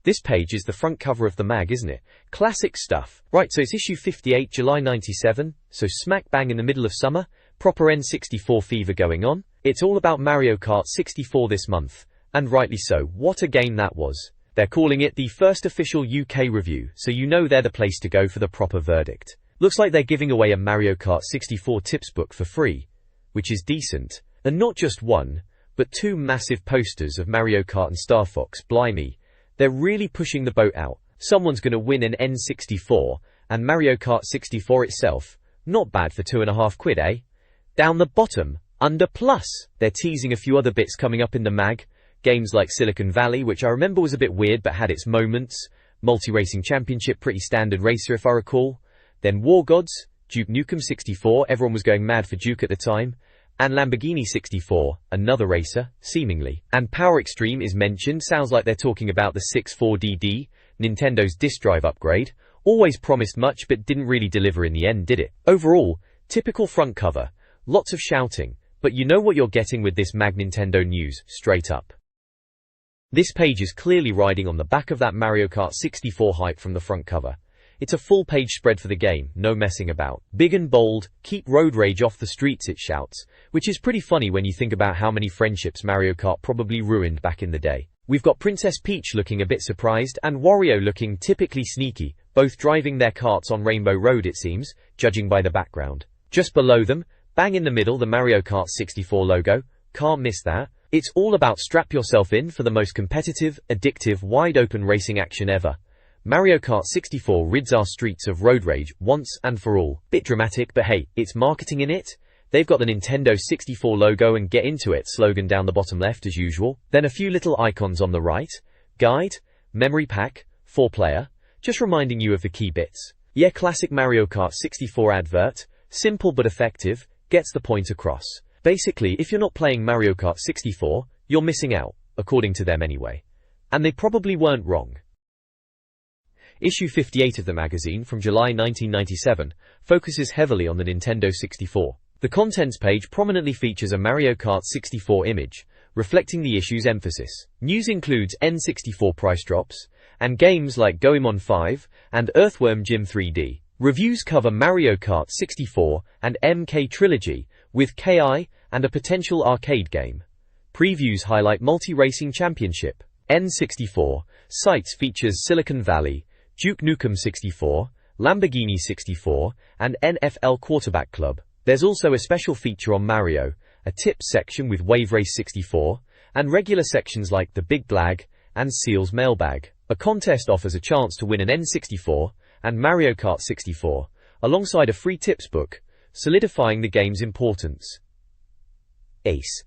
This page is the front cover of the mag, isn't it? Classic stuff. Right, so it's issue 58, July 97, so smack bang in the middle of summer, proper N64 fever going on. It's all about Mario Kart 64 this month, and rightly so. What a game that was. They're calling it the first official UK review, so you know they're the place to go for the proper verdict. Looks like they're giving away a Mario Kart 64 tips book for free, which is decent. And not just one, but two massive posters of Mario Kart and Star Fox. Blimey, they're really pushing the boat out. Someone's gonna win an N64, and Mario Kart 64 itself, not bad for £2.50, eh? Down the bottom, under plus, they're teasing a few other bits coming up in the mag. Games like Silicon Valley, which I remember was a bit weird but had its moments. Multi-Racing Championship, pretty standard racer if I recall. Then War Gods, Duke Nukem 64, everyone was going mad for Duke at the time. And Lamborghini 64, another racer, seemingly. And Power Extreme is mentioned, sounds like they're talking about the 64DD, Nintendo's disk drive upgrade. Always promised much but didn't really deliver in the end, did it? Overall, typical front cover, lots of shouting, but you know what you're getting with this mag Nintendo news, straight up. This page is clearly riding on the back of that Mario Kart 64 hype from the front cover. It's a full-page spread for the game, no messing about. Big and bold, keep road rage off the streets, it shouts, which is pretty funny when you think about how many friendships Mario Kart probably ruined back in the day. We've got Princess Peach looking a bit surprised and Wario looking typically sneaky, both driving their karts on Rainbow Road it seems, judging by the background. Just below them, bang in the middle, the Mario Kart 64 logo, can't miss that. It's all about strap yourself in for the most competitive, addictive, wide-open racing action ever. Mario Kart 64 rids our streets of road rage once and for all. Bit dramatic, but hey, it's marketing in it. They've got the Nintendo 64 logo and get into it slogan down the bottom left as usual. Then a few little icons on the right. Guide, memory pack, 4-player, just reminding you of the key bits. Yeah, classic Mario Kart 64 advert, simple but effective, gets the point across. Basically, if you're not playing Mario Kart 64, you're missing out, according to them anyway. And they probably weren't wrong. Issue 58 of the magazine, from July 1997, focuses heavily on the Nintendo 64. The contents page prominently features a Mario Kart 64 image, reflecting the issue's emphasis. News includes N64 price drops, and games like Goemon 5 and Earthworm Jim 3D. Reviews cover Mario Kart 64 and MK Trilogy, with KI and a potential arcade game. Previews highlight Multi-Racing Championship. N64 sites features Silicon Valley, Duke Nukem 64, Lamborghini 64, and NFL Quarterback Club. There's also a special feature on Mario, a tips section with Wave Race 64, and regular sections like The Big Blag and Seal's Mailbag. A contest offers a chance to win an N64 and Mario Kart 64, alongside a free tips book, solidifying the game's importance. Ace.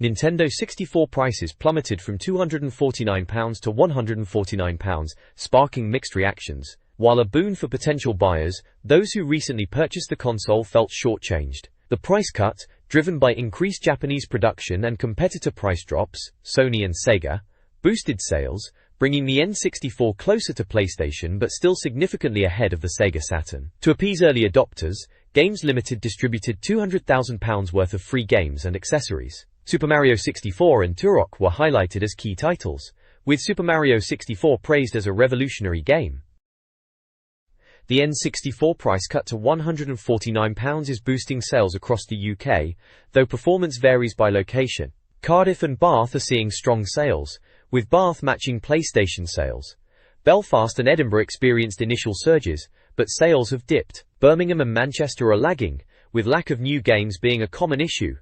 Nintendo 64 prices plummeted from £249 to £149, sparking mixed reactions. While a boon for potential buyers, those who recently purchased the console felt shortchanged. The price cut, driven by increased Japanese production and competitor price drops, Sony and Sega, boosted sales, bringing the N64 closer to PlayStation but still significantly ahead of the Sega Saturn. To appease early adopters, Games Limited distributed £200,000 worth of free games and accessories. Super Mario 64 and Turok were highlighted as key titles, with Super Mario 64 praised as a revolutionary game. The N64 price cut to £149 is boosting sales across the UK, though performance varies by location. Cardiff and Bath are seeing strong sales, with Bath matching PlayStation sales. Belfast and Edinburgh experienced initial surges, but sales have dipped. Birmingham and Manchester are lagging, with lack of new games being a common issue.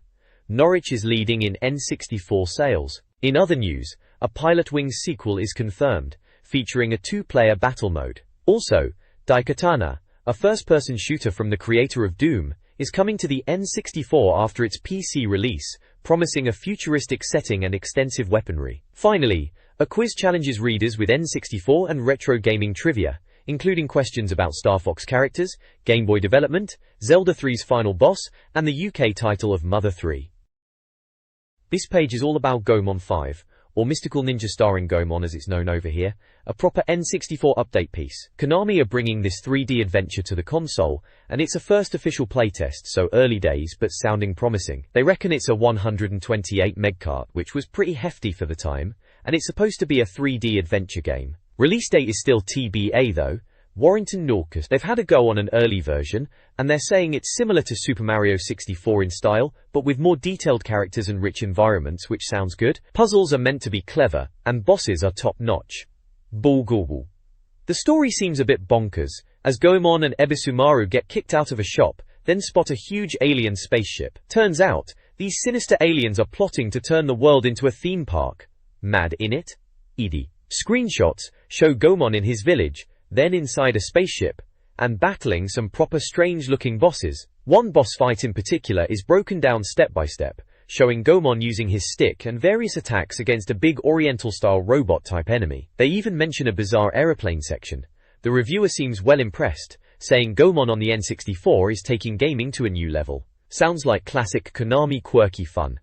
Norwich is leading in N64 sales. In other news, a Pilot Wings sequel is confirmed, featuring a 2-player battle mode. Also, Daikatana, a first-person shooter from the creator of Doom, is coming to the N64 after its PC release, promising a futuristic setting and extensive weaponry. Finally, a quiz challenges readers with N64 and retro gaming trivia, including questions about Star Fox characters, Game Boy development, Zelda 3's final boss, and the UK title of Mother 3. This page is all about Goemon 5, or Mystical Ninja Starring Goemon as it's known over here, a proper N64 update piece. Konami are bringing this 3D adventure to the console, and it's a first official playtest, so early days but sounding promising. They reckon it's a 128 meg cart, which was pretty hefty for the time, and it's supposed to be a 3D adventure game. Release date is still TBA though. Warrington Norcus, they've had a go on an early version, and they're saying it's similar to Super Mario 64 in style, but with more detailed characters and rich environments, which sounds good. Puzzles are meant to be clever, and bosses are top-notch. Ball Google. The story seems a bit bonkers, as Goemon and Ebisumaru get kicked out of a shop, then spot a huge alien spaceship. Turns out, these sinister aliens are plotting to turn the world into a theme park. Mad in it? Edie. Screenshots show Goemon in his village, then inside a spaceship, and battling some proper strange-looking bosses. One boss fight in particular is broken down step by step, showing Goemon using his stick and various attacks against a big Oriental-style robot-type enemy. They even mention a bizarre aeroplane section. The reviewer seems well impressed, saying Goemon on the N64 is taking gaming to a new level. Sounds like classic Konami quirky fun.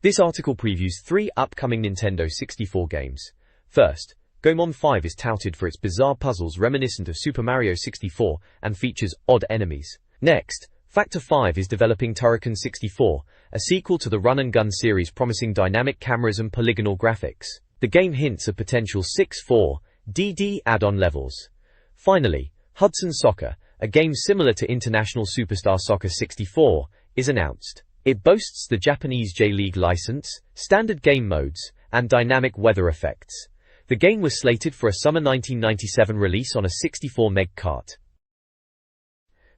This article previews 3 upcoming Nintendo 64 games. First, Goemon 5 is touted for its bizarre puzzles reminiscent of Super Mario 64 and features odd enemies. Next, Factor 5 is developing Turrican 64, a sequel to the run-and-gun series promising dynamic cameras and polygonal graphics. The game hints at potential 64DD add-on levels. Finally, Hudson Soccer, a game similar to International Superstar Soccer 64, is announced. It boasts the Japanese J-League license, standard game modes, and dynamic weather effects. The game was slated for a summer 1997 release on a 64-meg cart.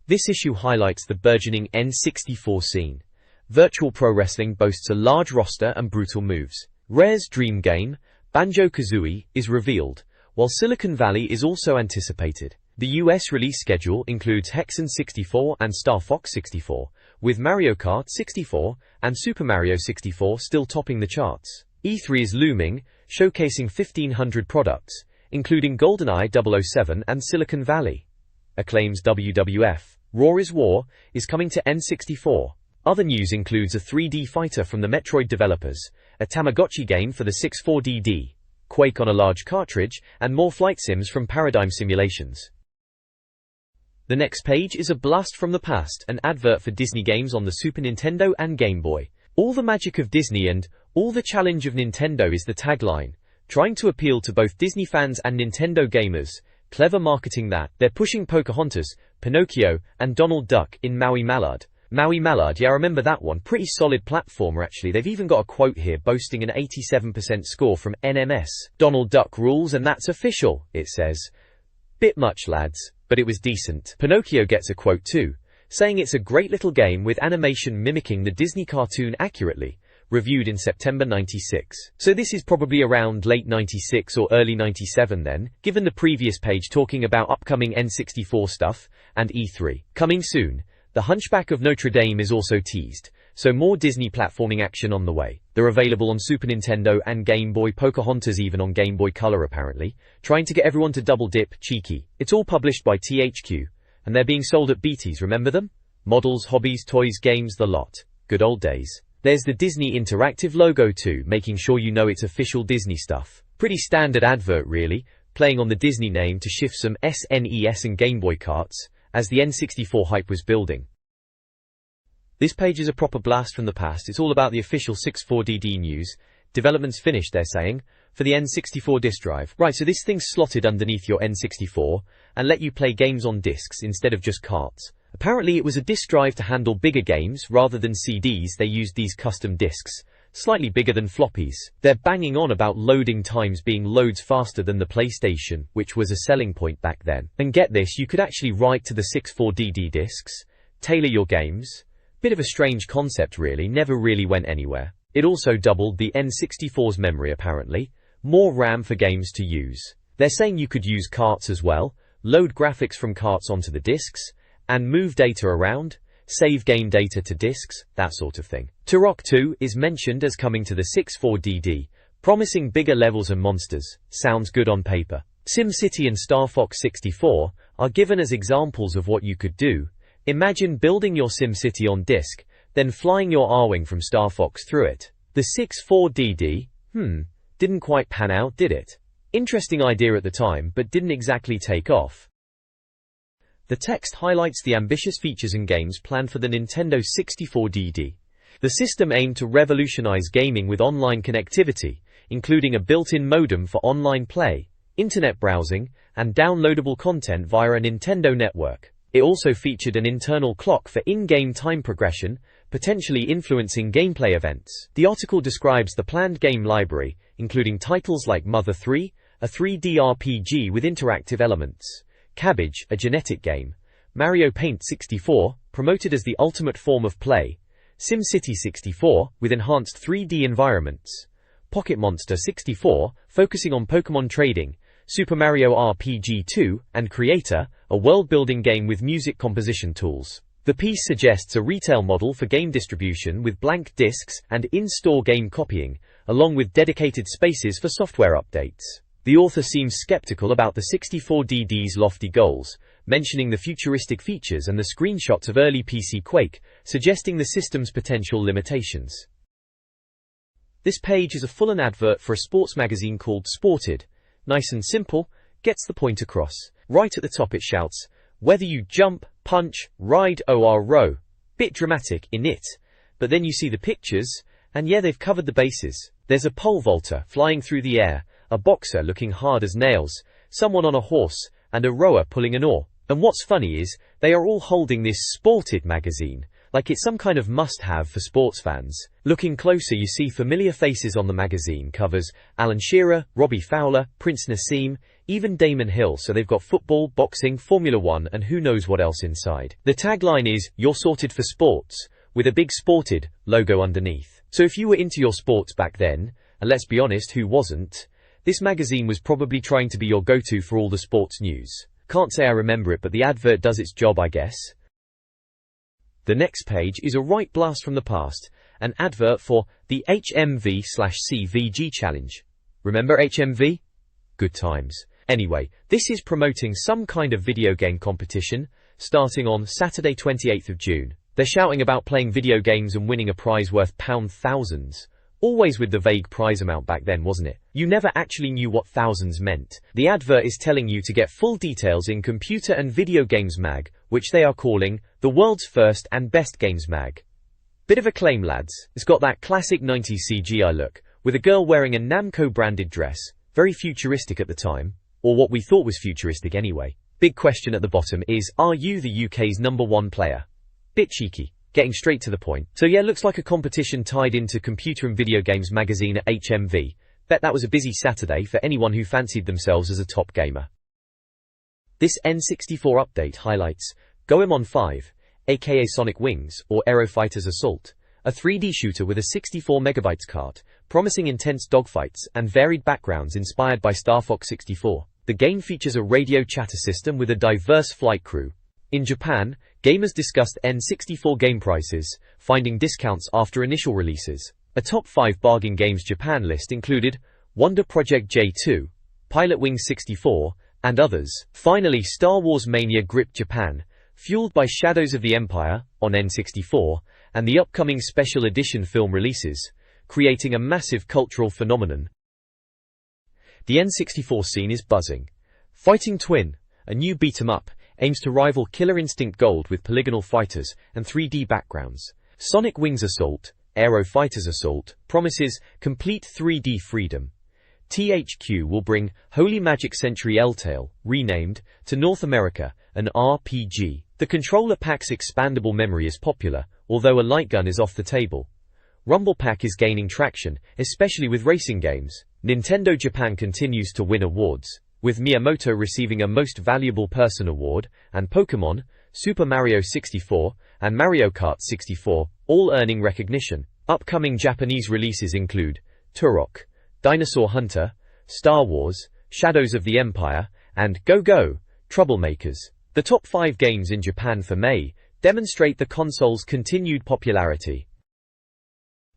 This issue highlights the burgeoning N64 scene. Virtual Pro Wrestling boasts a large roster and brutal moves. Rare's dream game, Banjo-Kazooie, is revealed, while Silicon Valley is also anticipated. The US release schedule includes Hexen 64 and Star Fox 64, with Mario Kart 64 and Super Mario 64 still topping the charts. E3 is looming, showcasing 1,500 products, including GoldenEye 007 and Silicon Valley. Acclaim's WWF, Raw is War, is coming to N64. Other news includes a 3D fighter from the Metroid developers, a Tamagotchi game for the 64DD, Quake on a large cartridge, and more flight sims from Paradigm Simulations. The next page is a blast from the past, an advert for Disney games on the Super Nintendo and Game Boy. All the magic of Disney and all the challenge of Nintendo is the tagline, trying to appeal to both Disney fans and Nintendo gamers. Clever marketing that. They're pushing Pocahontas, Pinocchio, and Donald Duck in Maui Mallard. Maui Mallard, yeah, I remember that one. Pretty solid platformer actually. They've even got a quote here boasting an 87% score from NMS. Donald Duck rules and that's official, it says. Bit much lads, but it was decent. Pinocchio gets a quote too, saying it's a great little game with animation mimicking the Disney cartoon accurately, reviewed in September 96. So this is probably around late 96 or early 97 then, given the previous page talking about upcoming N64 stuff, and E3. Coming soon, The Hunchback of Notre Dame is also teased, so more Disney platforming action on the way. They're available on Super Nintendo and Game Boy, Pocahontas even on Game Boy Color apparently, trying to get everyone to double dip, cheeky. It's all published by THQ. And they're being sold at BT's, remember them? Models, hobbies, toys, games, the lot. Good old days. There's the Disney Interactive logo too, making sure you know it's official Disney stuff. Pretty standard advert really, playing on the Disney name to shift some SNES and Game Boy carts, as the N64 hype was building. This page is a proper blast from the past. It's all about the official 64DD news. Development's finished, they're saying, for the N64 disk drive. Right, so this thing's slotted underneath your N64 and let you play games on discs instead of just carts. Apparently it was a disk drive to handle bigger games rather than CDs. They used these custom discs, slightly bigger than floppies. They're banging on about loading times being loads faster than the PlayStation, which was a selling point back then. And get this, you could actually write to the 64DD discs, tailor your games. Bit of a strange concept really, never really went anywhere. It also doubled the N64's memory apparently, more RAM for games to use. They're saying you could use carts as well, load graphics from carts onto the discs, and move data around, save game data to discs, that sort of thing. Turok 2 is mentioned as coming to the 64DD, promising bigger levels and monsters. Sounds good on paper. SimCity and Star Fox 64 are given as examples of what you could do. Imagine building your SimCity on disk, then flying your R-Wing from Star Fox through it. The 64DD, didn't quite pan out, did it? Interesting idea at the time, but didn't exactly take off. The text highlights the ambitious features and games planned for the Nintendo 64DD. The system aimed to revolutionize gaming with online connectivity, including a built-in modem for online play, internet browsing, and downloadable content via a Nintendo network. It also featured an internal clock for in-game time progression, potentially influencing gameplay events. The article describes the planned game library, including titles like Mother 3, a 3D RPG with interactive elements, Cabbage, a genetic game, Mario Paint 64, promoted as the ultimate form of play, SimCity 64, with enhanced 3D environments, Pocket Monster 64, focusing on Pokémon trading, Super Mario RPG 2, and Creator, a world-building game with music composition tools. The piece suggests a retail model for game distribution with blank discs and in-store game copying, along with dedicated spaces for software updates. The author seems skeptical about the 64DD's lofty goals, mentioning the futuristic features and the screenshots of early PC Quake, suggesting the system's potential limitations. This page is a full-on advert for a sports magazine called Sported. Nice and simple, gets the point across. Right at the top it shouts, "Whether you jump, punch, ride or row." Bit dramatic, innit? But then you see the pictures, and yeah, they've covered the bases. There's a pole vaulter flying through the air, a boxer looking hard as nails, someone on a horse, and a rower pulling an oar. And what's funny is, they are all holding this Sported magazine, like it's some kind of must-have for sports fans. Looking closer you see familiar faces on the magazine covers, Alan Shearer, Robbie Fowler, Prince Nassim, even Damon Hill, so they've got football, boxing, Formula 1 and who knows what else inside. The tagline is, "You're sorted for sports," with a big Sported logo underneath. So if you were into your sports back then, and let's be honest, who wasn't, this magazine was probably trying to be your go-to for all the sports news. Can't say I remember it, but the advert does its job, I guess. The next page is a right blast from the past, an advert for the HMV/CVG challenge. Remember HMV? Good times. Anyway, this is promoting some kind of video game competition, starting on Saturday 28th of June. They're shouting about playing video games and winning a prize worth thousands. Always with the vague prize amount back then, wasn't it? You never actually knew what thousands meant. The advert is telling you to get full details in Computer and Video Games Mag, which they are calling the world's first and best games mag. Bit of a claim, lads. It's got that classic 90s CGI look, with a girl wearing a Namco branded dress, very futuristic at the time, or what we thought was futuristic anyway. Big question at the bottom is, are you the UK's #1 player? Bit cheeky. Getting straight to the point. So yeah, looks like a competition tied into Computer and Video Games magazine at HMV. Bet that was a busy Saturday for anyone who fancied themselves as a top gamer. This N64 update highlights Goemon 5, aka Sonic Wings, or Aero Fighters Assault, a 3D shooter with a 64 MB cart, promising intense dogfights and varied backgrounds inspired by Star Fox 64. The game features a radio chatter system with a diverse flight crew. In Japan, gamers discussed N64 game prices, finding discounts after initial releases. A top 5 bargain games Japan list included Wonder Project J2, Pilot Wings 64, and others. Finally, Star Wars Mania gripped Japan, fueled by Shadows of the Empire, on N64, and the upcoming special edition film releases, creating a massive cultural phenomenon. The N64 scene is buzzing. Fighting Twin, a new beat-em-up, aims to rival Killer Instinct Gold with polygonal fighters and 3D backgrounds. Sonic Wings Assault, Aero Fighters Assault, promises complete 3D freedom. THQ will bring Holy Magic Century L-Tale, renamed, to North America, an RPG. The controller pack's expandable memory is popular, although a light gun is off the table. Rumble Pack is gaining traction, especially with racing games. Nintendo Japan continues to win awards, with Miyamoto receiving a Most Valuable Person award, and Pokémon, Super Mario 64, and Mario Kart 64, all earning recognition. Upcoming Japanese releases include Turok, Dinosaur Hunter, Star Wars, Shadows of the Empire, and Go Go, Troublemakers. The top 5 games in Japan for May demonstrate the console's continued popularity.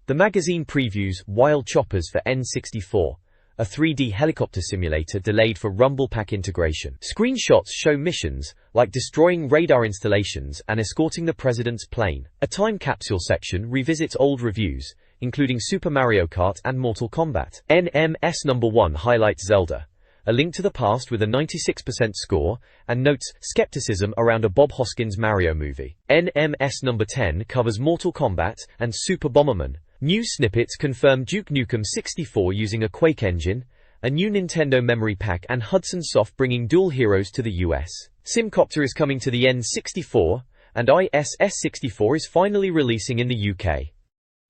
The magazine previews Wild Choppers for N64, a 3D helicopter simulator delayed for Rumble Pack integration. Screenshots show missions, like destroying radar installations and escorting the president's plane. A time capsule section revisits old reviews, including Super Mario Kart and Mortal Kombat. NMS #1 highlights Zelda, a link to the past with a 96% score, and notes skepticism around a Bob Hoskins Mario movie. NMS #10 covers Mortal Kombat and Super Bomberman, News snippets confirm Duke Nukem 64 using a Quake engine, a new Nintendo memory pack, and Hudson Soft bringing dual heroes to the US. Simcopter is coming to the N64, and ISS64 is finally releasing in the UK.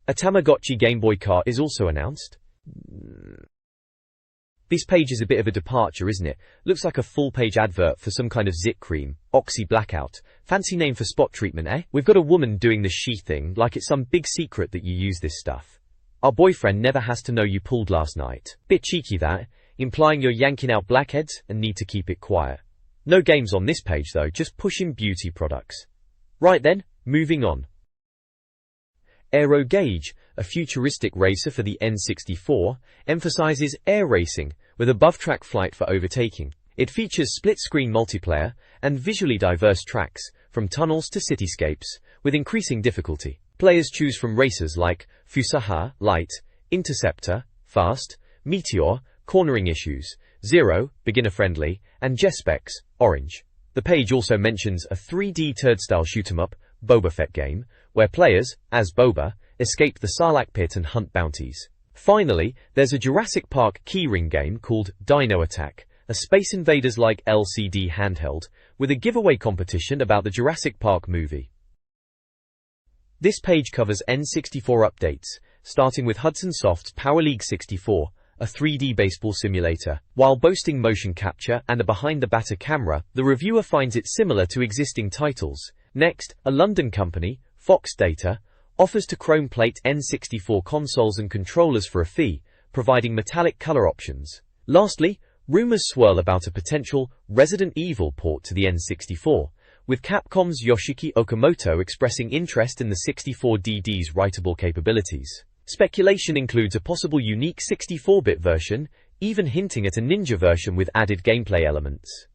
A Tamagotchi Game Boy cart is also announced. This page is a bit of a departure, isn't it? Looks like a full-page advert for some kind of zit cream. Oxy Blackout. Fancy name for spot treatment, eh? We've got a woman doing the she thing, like it's some big secret that you use this stuff. Our boyfriend never has to know you pulled last night. Bit cheeky that, implying you're yanking out blackheads and need to keep it quiet. No games on this page though, just pushing beauty products. Right then, moving on. Aero Gauge, a futuristic racer for the N64, emphasizes air racing with above-track flight for overtaking. It features split-screen multiplayer and visually diverse tracks, from tunnels to cityscapes, with increasing difficulty. Players choose from races like Fusaha, Light, Interceptor, Fast, Meteor, Cornering Issues, Zero, Beginner-Friendly, and Jespecs, Orange. The page also mentions a 3D turd-style shoot-'em-up, Boba Fett game, where players, as Boba, escape the Sarlacc pit and hunt bounties. Finally, there's a Jurassic Park keyring game called Dino Attack, a Space Invaders-like LCD handheld, with a giveaway competition about the Jurassic Park movie. This page covers N64 updates, starting with Hudson Soft's Power League 64, a 3D baseball simulator. While boasting motion capture and a behind-the-batter camera, the reviewer finds it similar to existing titles. Next, a London company, Fox Data, offers to chrome plate N64 consoles and controllers for a fee, providing metallic color options. Lastly, rumors swirl about a potential Resident Evil port to the N64, with Capcom's Yoshiki Okamoto expressing interest in the 64DD's writable capabilities. Speculation includes a possible unique 64-bit version, even hinting at a Ninja version with added gameplay elements.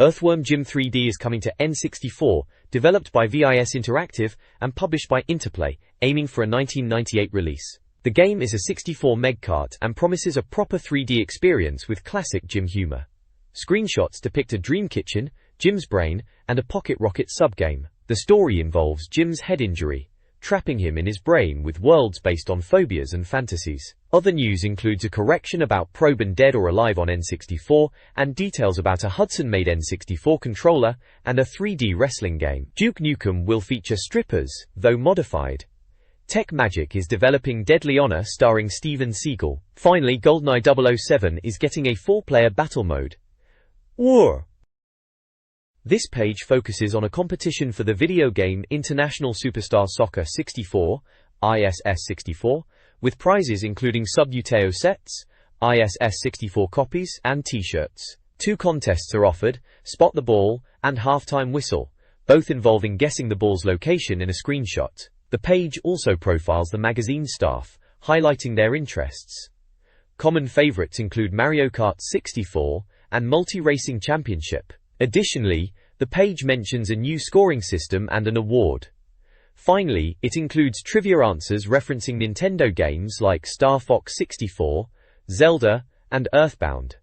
Earthworm Jim 3D is coming to N64, developed by VIS Interactive and published by Interplay, aiming for a 1998 release. The game is a 64 meg cart and promises a proper 3D experience with classic Jim humor. Screenshots depict a dream kitchen, Jim's brain, and a pocket rocket subgame. The story involves Jim's head injury, trapping him in his brain with worlds based on phobias and fantasies. Other news includes a correction about Probe and Dead or Alive on N64, and details about a Hudson-made N64 controller and a 3D wrestling game. Duke Nukem will feature strippers, though modified. Tech Magic is developing Deadly Honor starring Steven Seagal. Finally, GoldenEye 007 is getting a 4-player battle mode. War. This page focuses on a competition for the video game International Superstar Soccer 64, ISS 64, with prizes including sub-Uteo sets, ISS 64 copies, and t-shirts. 2 contests are offered, Spot the Ball and Halftime Whistle, both involving guessing the ball's location in a screenshot. The page also profiles the magazine staff, highlighting their interests. Common favorites include Mario Kart 64 and Multi-Racing Championship. Additionally, the page mentions a new scoring system and an award. Finally, it includes trivia answers referencing Nintendo games like Star Fox 64, Zelda, and Earthbound.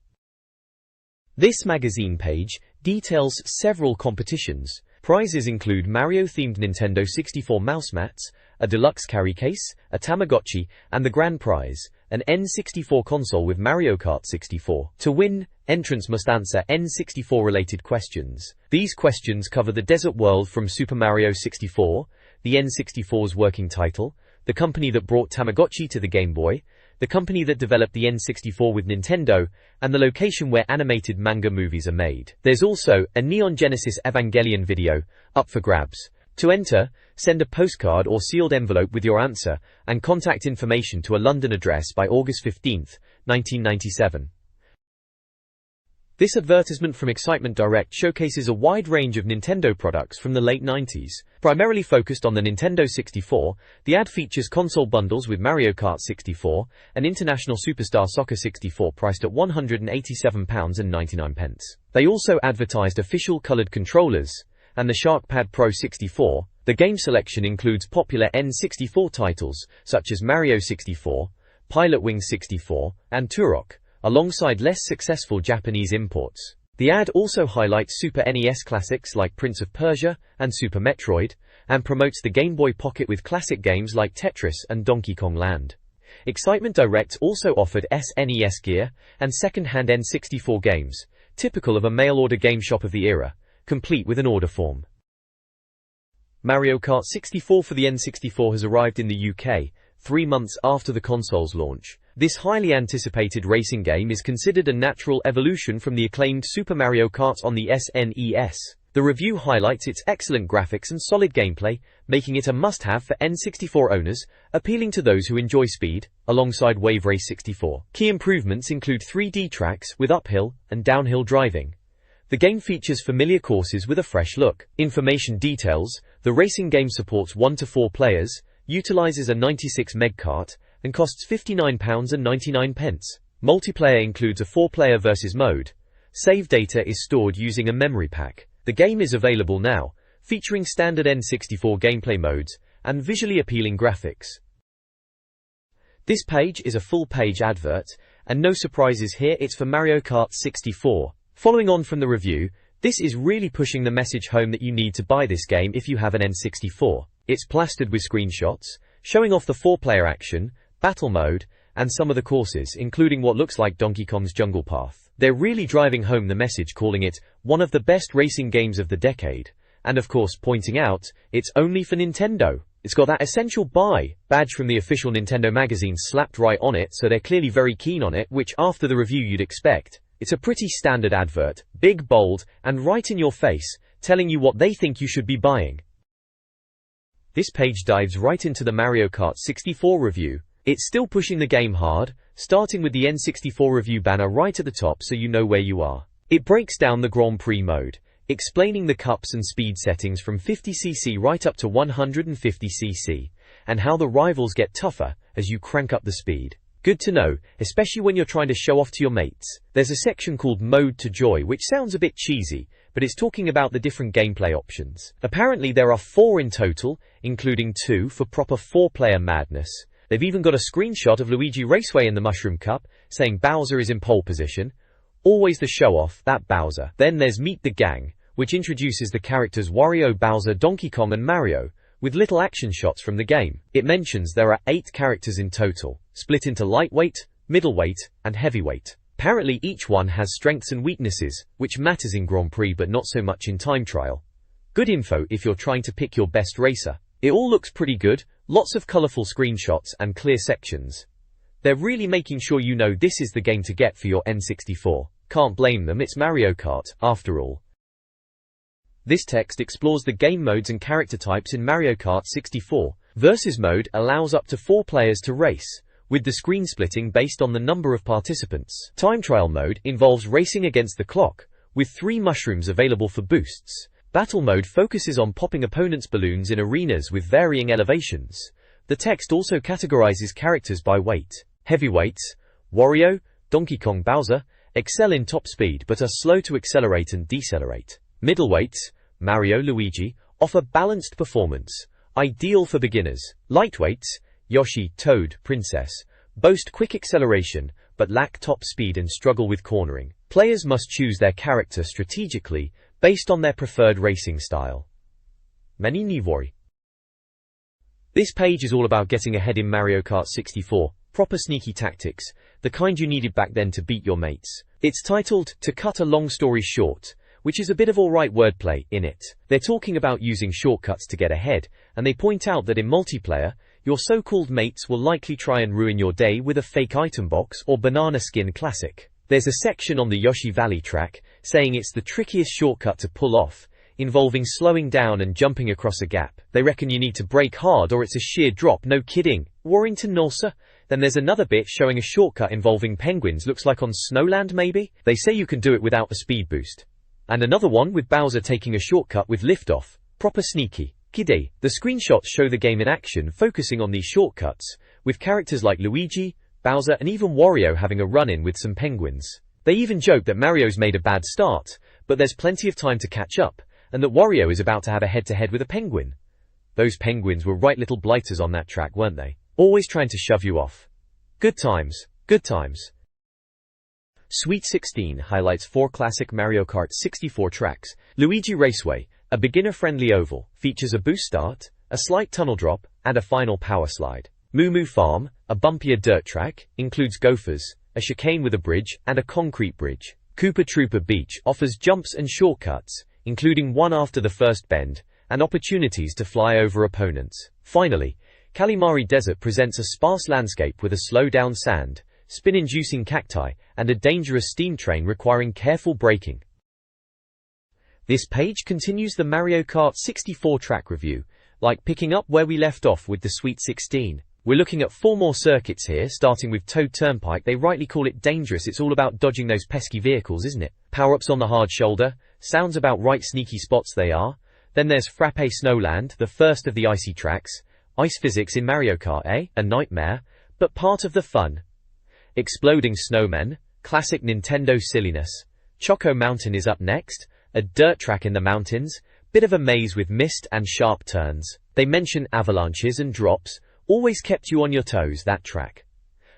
This magazine page details several competitions. Prizes include Mario-themed Nintendo 64 mouse mats, a deluxe carry case, a Tamagotchi, and the grand prize, an N64 console with Mario Kart 64. To win, entrants must answer N64-related questions. These questions cover the desert world from Super Mario 64, the N64's working title, the company that brought Tamagotchi to the Game Boy, the company that developed the N64 with Nintendo, and the location where animated manga movies are made. There's also a Neon Genesis Evangelion video up for grabs. To enter, send a postcard or sealed envelope with your answer and contact information to a London address by August 15, 1997. This advertisement from Excitement Direct showcases a wide range of Nintendo products from the late 90s. Primarily focused on the Nintendo 64, the ad features console bundles with Mario Kart 64 and International Superstar Soccer 64 priced at £187.99. They also advertised official colored controllers and the SharkPad Pro 64. The game selection includes popular N64 titles such as Mario 64, Pilotwings 64, and Turok, alongside less successful Japanese imports. The ad also highlights Super NES classics like Prince of Persia and Super Metroid, and promotes the Game Boy Pocket with classic games like Tetris and Donkey Kong Land. Excitement Direct also offered SNES gear and second-hand N64 games, typical of a mail-order game shop of the era, complete with an order form. Mario Kart 64 for the N64 has arrived in the UK, 3 months after the console's launch. This highly anticipated racing game is considered a natural evolution from the acclaimed Super Mario Kart on the SNES. The review highlights its excellent graphics and solid gameplay, making it a must-have for N64 owners, appealing to those who enjoy speed, alongside Wave Race 64. Key improvements include 3D tracks with uphill and downhill driving. The game features familiar courses with a fresh look. Information details: the racing game supports 1 to 4 players, utilizes a 96 meg kart, and costs £59.99. Multiplayer includes a 4-player versus mode. Save data is stored using a memory pack. The game is available now, featuring standard N64 gameplay modes and visually appealing graphics. This page is a full-page advert, and no surprises here, it's for Mario Kart 64. Following on from the review, this is really pushing the message home that you need to buy this game if you have an N64. It's plastered with screenshots, showing off the 4-player action, battle mode, and some of the courses, including what looks like Donkey Kong's Jungle Path. They're really driving home the message, calling it one of the best racing games of the decade, and of course pointing out, it's only for Nintendo. It's got that essential buy badge from the official Nintendo magazine slapped right on it, so they're clearly very keen on it, which after the review you'd expect. It's a pretty standard advert, big, bold, and right in your face, telling you what they think you should be buying. This page dives right into the Mario Kart 64 review. It's still pushing the game hard, starting with the N64 review banner right at the top so you know where you are. It breaks down the Grand Prix mode, explaining the cups and speed settings from 50cc right up to 150cc, and how the rivals get tougher as you crank up the speed. Good to know, especially when you're trying to show off to your mates. There's a section called Mode to Joy, which sounds a bit cheesy, but it's talking about the different gameplay options. Apparently there are 4 in total, including 2 for proper 4-player madness. They've even got a screenshot of Luigi Raceway in the Mushroom Cup, saying Bowser is in pole position. Always the show-off, that Bowser. Then there's Meet the Gang, which introduces the characters Wario, Bowser, Donkey Kong and Mario, with little action shots from the game. It mentions there are 8 characters in total, split into lightweight, middleweight, and heavyweight. Apparently each one has strengths and weaknesses, which matters in Grand Prix but not so much in time trial. Good info if you're trying to pick your best racer. It all looks pretty good, lots of colourful screenshots and clear sections. They're really making sure you know this is the game to get for your N64. Can't blame them, it's Mario Kart, after all. This text explores the game modes and character types in Mario Kart 64. Versus mode allows up to 4 players to race, with the screen splitting based on the number of participants. Time trial mode involves racing against the clock, with 3 mushrooms available for boosts. Battle mode focuses on popping opponents' balloons in arenas with varying elevations. The text also categorizes characters by weight. Heavyweights, Wario, Donkey Kong, Bowser, excel in top speed but are slow to accelerate and decelerate. Middleweights, Mario, Luigi, offer balanced performance, ideal for beginners. Lightweights, Yoshi, Toad, Princess, boast quick acceleration but lack top speed and struggle with cornering. Players must choose their character strategically based on their preferred racing style. Many Nivori. This page is all about getting ahead in Mario Kart 64, proper sneaky tactics, the kind you needed back then to beat your mates. It's titled, To Cut a Long Story Short, which is a bit of alright wordplay in it. They're talking about using shortcuts to get ahead, and they point out that in multiplayer, your so-called mates will likely try and ruin your day with a fake item box or banana skin classic. There's a section on the Yoshi Valley track, saying it's the trickiest shortcut to pull off, involving slowing down and jumping across a gap. They reckon you need to brake hard or it's a sheer drop, no kidding. Warrington Norsa? Then there's another bit showing a shortcut involving penguins, looks like on Snowland maybe? They say you can do it without a speed boost. And another one with Bowser taking a shortcut with liftoff, proper sneaky. Kiddie. The screenshots show the game in action, focusing on these shortcuts, with characters like Luigi, Bowser and even Wario having a run-in with some penguins. They even joke that Mario's made a bad start, but there's plenty of time to catch up, and that Wario is about to have a head-to-head with a penguin. Those penguins were right little blighters on that track, weren't they? Always trying to shove you off. Good times, good times. Sweet 16 highlights 4 classic Mario Kart 64 tracks. Luigi Raceway, a beginner-friendly oval, features a boost start, a slight tunnel drop, and a final power slide. Moo Moo Farm, a bumpier dirt track, includes gophers, a chicane with a bridge, and a concrete bridge. Koopa Troopa Beach offers jumps and shortcuts, including one after the first bend, and opportunities to fly over opponents. Finally, Kalimari Desert presents a sparse landscape with a slow-down sand, spin-inducing cacti, and a dangerous steam train requiring careful braking. This page continues the Mario Kart 64 track review, like picking up where we left off with the Sweet 16. We're looking at 4 more circuits here, starting with Toad Turnpike. They rightly call it dangerous. It's all about dodging those pesky vehicles, isn't it? Power-ups on the hard shoulder. Sounds about right sneaky spots they are. Then there's Frappe Snowland, the first of the icy tracks. Ice physics in Mario Kart, eh? A nightmare, but part of the fun. Exploding Snowmen, classic Nintendo silliness. Choco Mountain is up next, a dirt track in the mountains, bit of a maze with mist and sharp turns. They mention avalanches and drops, always kept you on your toes, that track.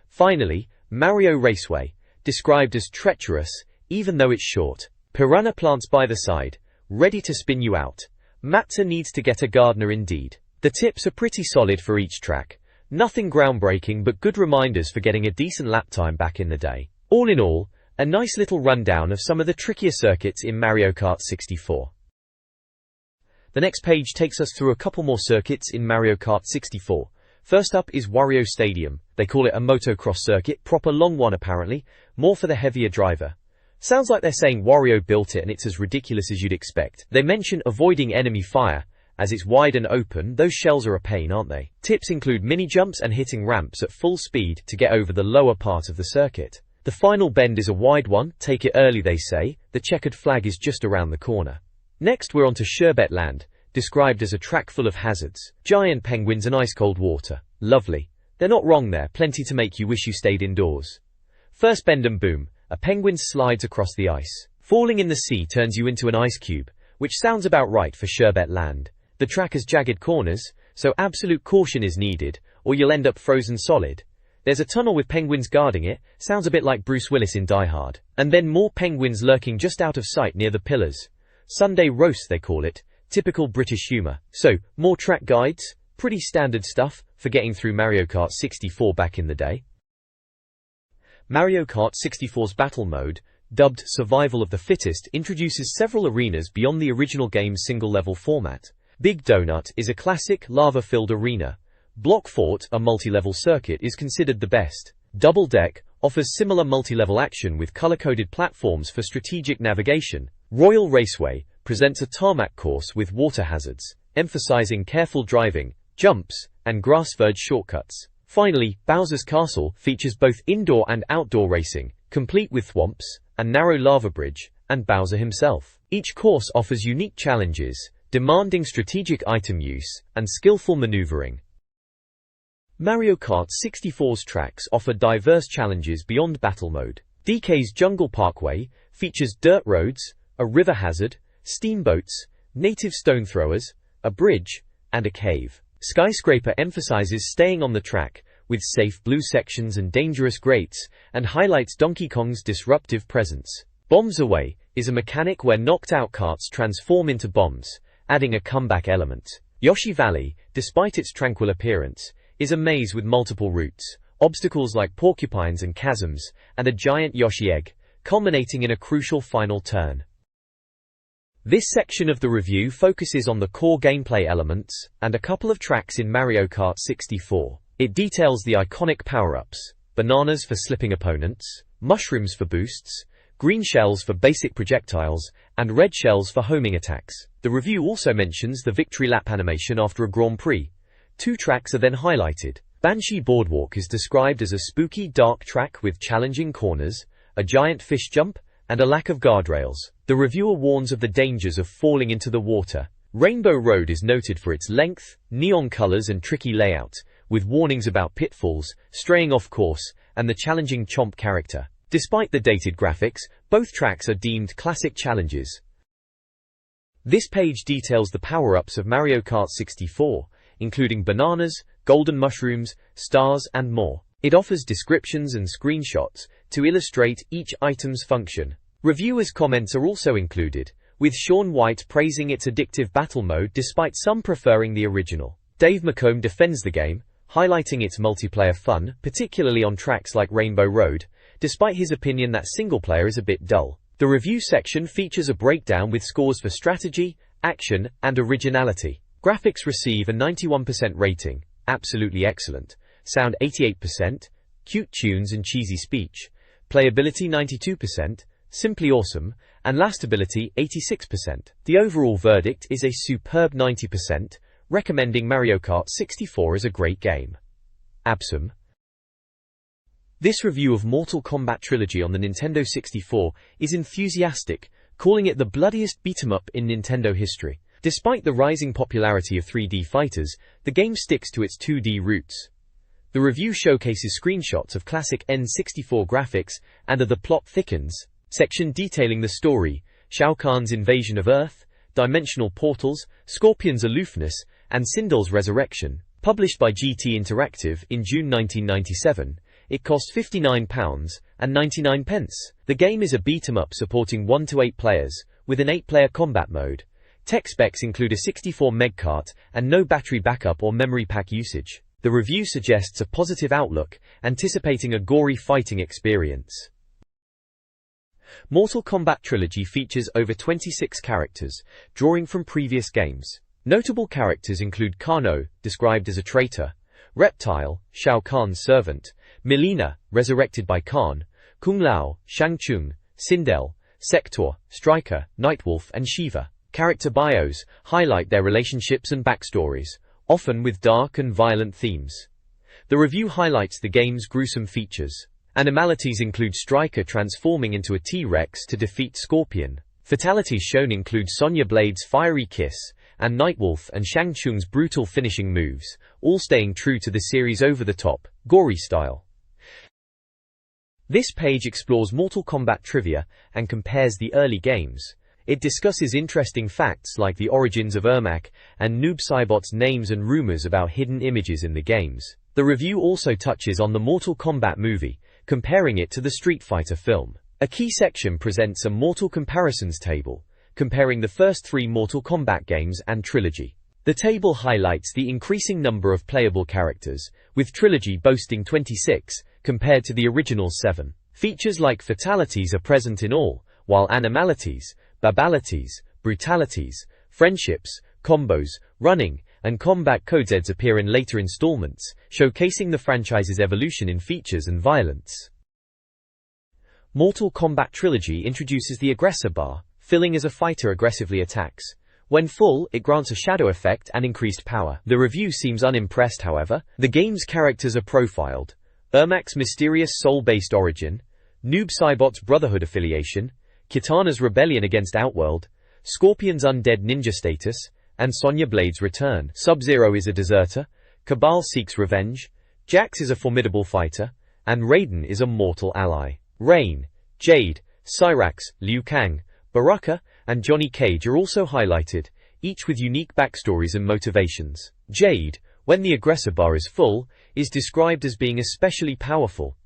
Finally, Mario Raceway, described as treacherous, even though it's short. Piranha plants by the side, ready to spin you out. Matza needs to get a gardener indeed. The tips are pretty solid for each track. Nothing groundbreaking, but good reminders for getting a decent lap time back in the day. All in all, a nice little rundown of some of the trickier circuits in Mario Kart 64. The next page takes us through a couple more circuits in Mario Kart 64. First up is Wario Stadium. They call it a motocross circuit, proper long one apparently, more for the heavier driver. Sounds like they're saying Wario built it and it's as ridiculous as you'd expect. They mention avoiding enemy fire. As it's wide and open, those shells are a pain, aren't they? Tips include mini-jumps and hitting ramps at full speed to get over the lower part of the circuit. The final bend is a wide one, take it early they say, the checkered flag is just around the corner. Next we're on to Sherbet Land, described as a track full of hazards. Giant penguins and ice-cold water. Lovely. They're not wrong there, plenty to make you wish you stayed indoors. First bend and boom, a penguin slides across the ice. Falling in the sea turns you into an ice cube, which sounds about right for Sherbet Land. The track has jagged corners, so absolute caution is needed, or you'll end up frozen solid. There's a tunnel with penguins guarding it, sounds a bit like Bruce Willis in Die Hard. And then more penguins lurking just out of sight near the pillars. Sunday roast they call it, typical British humour. So, more track guides, pretty standard stuff for getting through Mario Kart 64 back in the day. Mario Kart 64's battle mode, dubbed Survival of the Fittest, introduces several arenas beyond the original game's single-level format. Big Donut is a classic, lava-filled arena. Block Fort, a multi-level circuit, is considered the best. Double Deck offers similar multi-level action with color-coded platforms for strategic navigation. Royal Raceway presents a tarmac course with water hazards, emphasizing careful driving, jumps, and grass-verged shortcuts. Finally, Bowser's Castle features both indoor and outdoor racing, complete with thwomps, a narrow lava bridge, and Bowser himself. Each course offers unique challenges, demanding strategic item use and skillful maneuvering. Mario Kart 64's tracks offer diverse challenges beyond battle mode. DK's Jungle Parkway features dirt roads, a river hazard, steamboats, native stone throwers, a bridge, and a cave. Skyscraper emphasizes staying on the track, with safe blue sections and dangerous grates, and highlights Donkey Kong's disruptive presence. Bombs Away is a mechanic where knocked-out carts transform into bombs, adding a comeback element. Yoshi Valley, despite its tranquil appearance, is a maze with multiple routes, obstacles like porcupines and chasms, and a giant Yoshi egg, culminating in a crucial final turn. This section of the review focuses on the core gameplay elements, and a couple of tracks in Mario Kart 64. It details the iconic power-ups, bananas for slipping opponents, mushrooms for boosts, green shells for basic projectiles, and red shells for homing attacks. The review also mentions the victory lap animation after a Grand Prix. 2 tracks are then highlighted. Banshee Boardwalk is described as a spooky, dark track with challenging corners, a giant fish jump, and a lack of guardrails. The reviewer warns of the dangers of falling into the water. Rainbow Road is noted for its length, neon colors, and tricky layout, with warnings about pitfalls, straying off course, and the challenging Chomp character. Despite the dated graphics, both tracks are deemed classic challenges. This page details the power-ups of Mario Kart 64, including bananas, golden mushrooms, stars, and more. It offers descriptions and screenshots to illustrate each item's function. Reviewers' comments are also included, with Sean White praising its addictive battle mode despite some preferring the original. Dave McComb defends the game, highlighting its multiplayer fun, particularly on tracks like Rainbow Road, despite his opinion that single-player is a bit dull. The review section features a breakdown with scores for strategy, action, and originality. Graphics receive a 91% rating, absolutely excellent, sound 88%, cute tunes and cheesy speech, playability 92%, simply awesome, and lastability 86%. The overall verdict is a superb 90%, recommending Mario Kart 64 as a great game. Absum. This review of Mortal Kombat Trilogy on the Nintendo 64 is enthusiastic, calling it the bloodiest beat-em-up in Nintendo history. Despite the rising popularity of 3D fighters, the game sticks to its 2D roots. The review showcases screenshots of classic N64 graphics and the plot thickens section detailing the story, Shao Kahn's invasion of Earth, dimensional portals, Scorpion's aloofness, and Sindul's resurrection. Published by GT Interactive in June 1997, it cost £59.99. The game is a beat-em-up supporting 1 to 8 players, with an 8-player combat mode. Tech specs include a 64 meg cart and no battery backup or memory pack usage. The review suggests a positive outlook, anticipating a gory fighting experience. Mortal Kombat Trilogy features over 26 characters, drawing from previous games. Notable characters include Kano, described as a traitor, Reptile, Shao Kahn's servant, Mileena, resurrected by Khan, Kung Lao, Shang Tsung, Sindel, Sector, Striker, Nightwolf, and Shiva. Character bios highlight their relationships and backstories, often with dark and violent themes. The review highlights the game's gruesome features. Animalities include Striker transforming into a T-Rex to defeat Scorpion. Fatalities shown include Sonya Blade's fiery kiss, and Nightwolf and Shang Tsung's brutal finishing moves, all staying true to the series' over-the-top, gory style. This page explores Mortal Kombat trivia and compares the early games. It discusses interesting facts like the origins of Ermac and Noob Saibot's names and rumors about hidden images in the games. The review also touches on the Mortal Kombat movie, comparing it to the Street Fighter film. A key section presents a Mortal Comparisons table, comparing the first 3 Mortal Kombat games and Trilogy. The table highlights the increasing number of playable characters, with Trilogy boasting 26, compared to the original 7. Features like fatalities are present in all, while animalities, babalities, brutalities, friendships, combos, running, and combat codes appear in later installments, showcasing the franchise's evolution in features and violence. Mortal Kombat Trilogy introduces the aggressor bar, filling as a fighter aggressively attacks. When full, it grants a shadow effect and increased power. The review seems unimpressed, however. The game's characters are profiled. Ermac's mysterious soul-based origin, Noob Saibot's Brotherhood affiliation, Kitana's rebellion against Outworld, Scorpion's undead ninja status, and Sonya Blade's return. Sub-Zero is a deserter, Cabal seeks revenge, Jax is a formidable fighter, and Raiden is a mortal ally. Rain, Jade, Cyrax, Liu Kang, Baraka, and Johnny Cage are also highlighted, each with unique backstories and motivations. Jade, when the aggressor bar is full, is described as being especially powerful.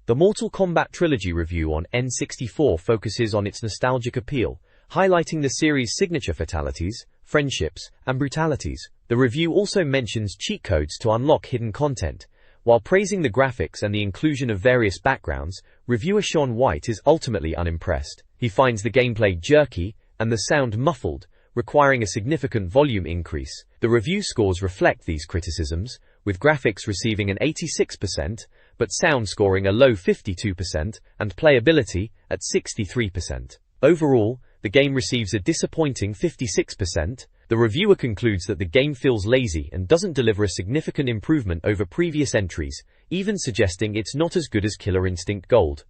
The Mortal Kombat Trilogy review on N64 focuses on its nostalgic appeal, highlighting the series' signature fatalities, friendships, and brutalities. The review also mentions cheat codes to unlock hidden content. While praising the graphics and the inclusion of various backgrounds, reviewer Sean White is ultimately unimpressed. He finds the gameplay jerky and the sound muffled, requiring a significant volume increase. The review scores reflect these criticisms, with graphics receiving an 86%, but sound scoring a low 52%, and playability at 63%. Overall, the game receives a disappointing 56%. The reviewer concludes that the game feels lazy and doesn't deliver a significant improvement over previous entries, even suggesting it's not as good as Killer Instinct Gold.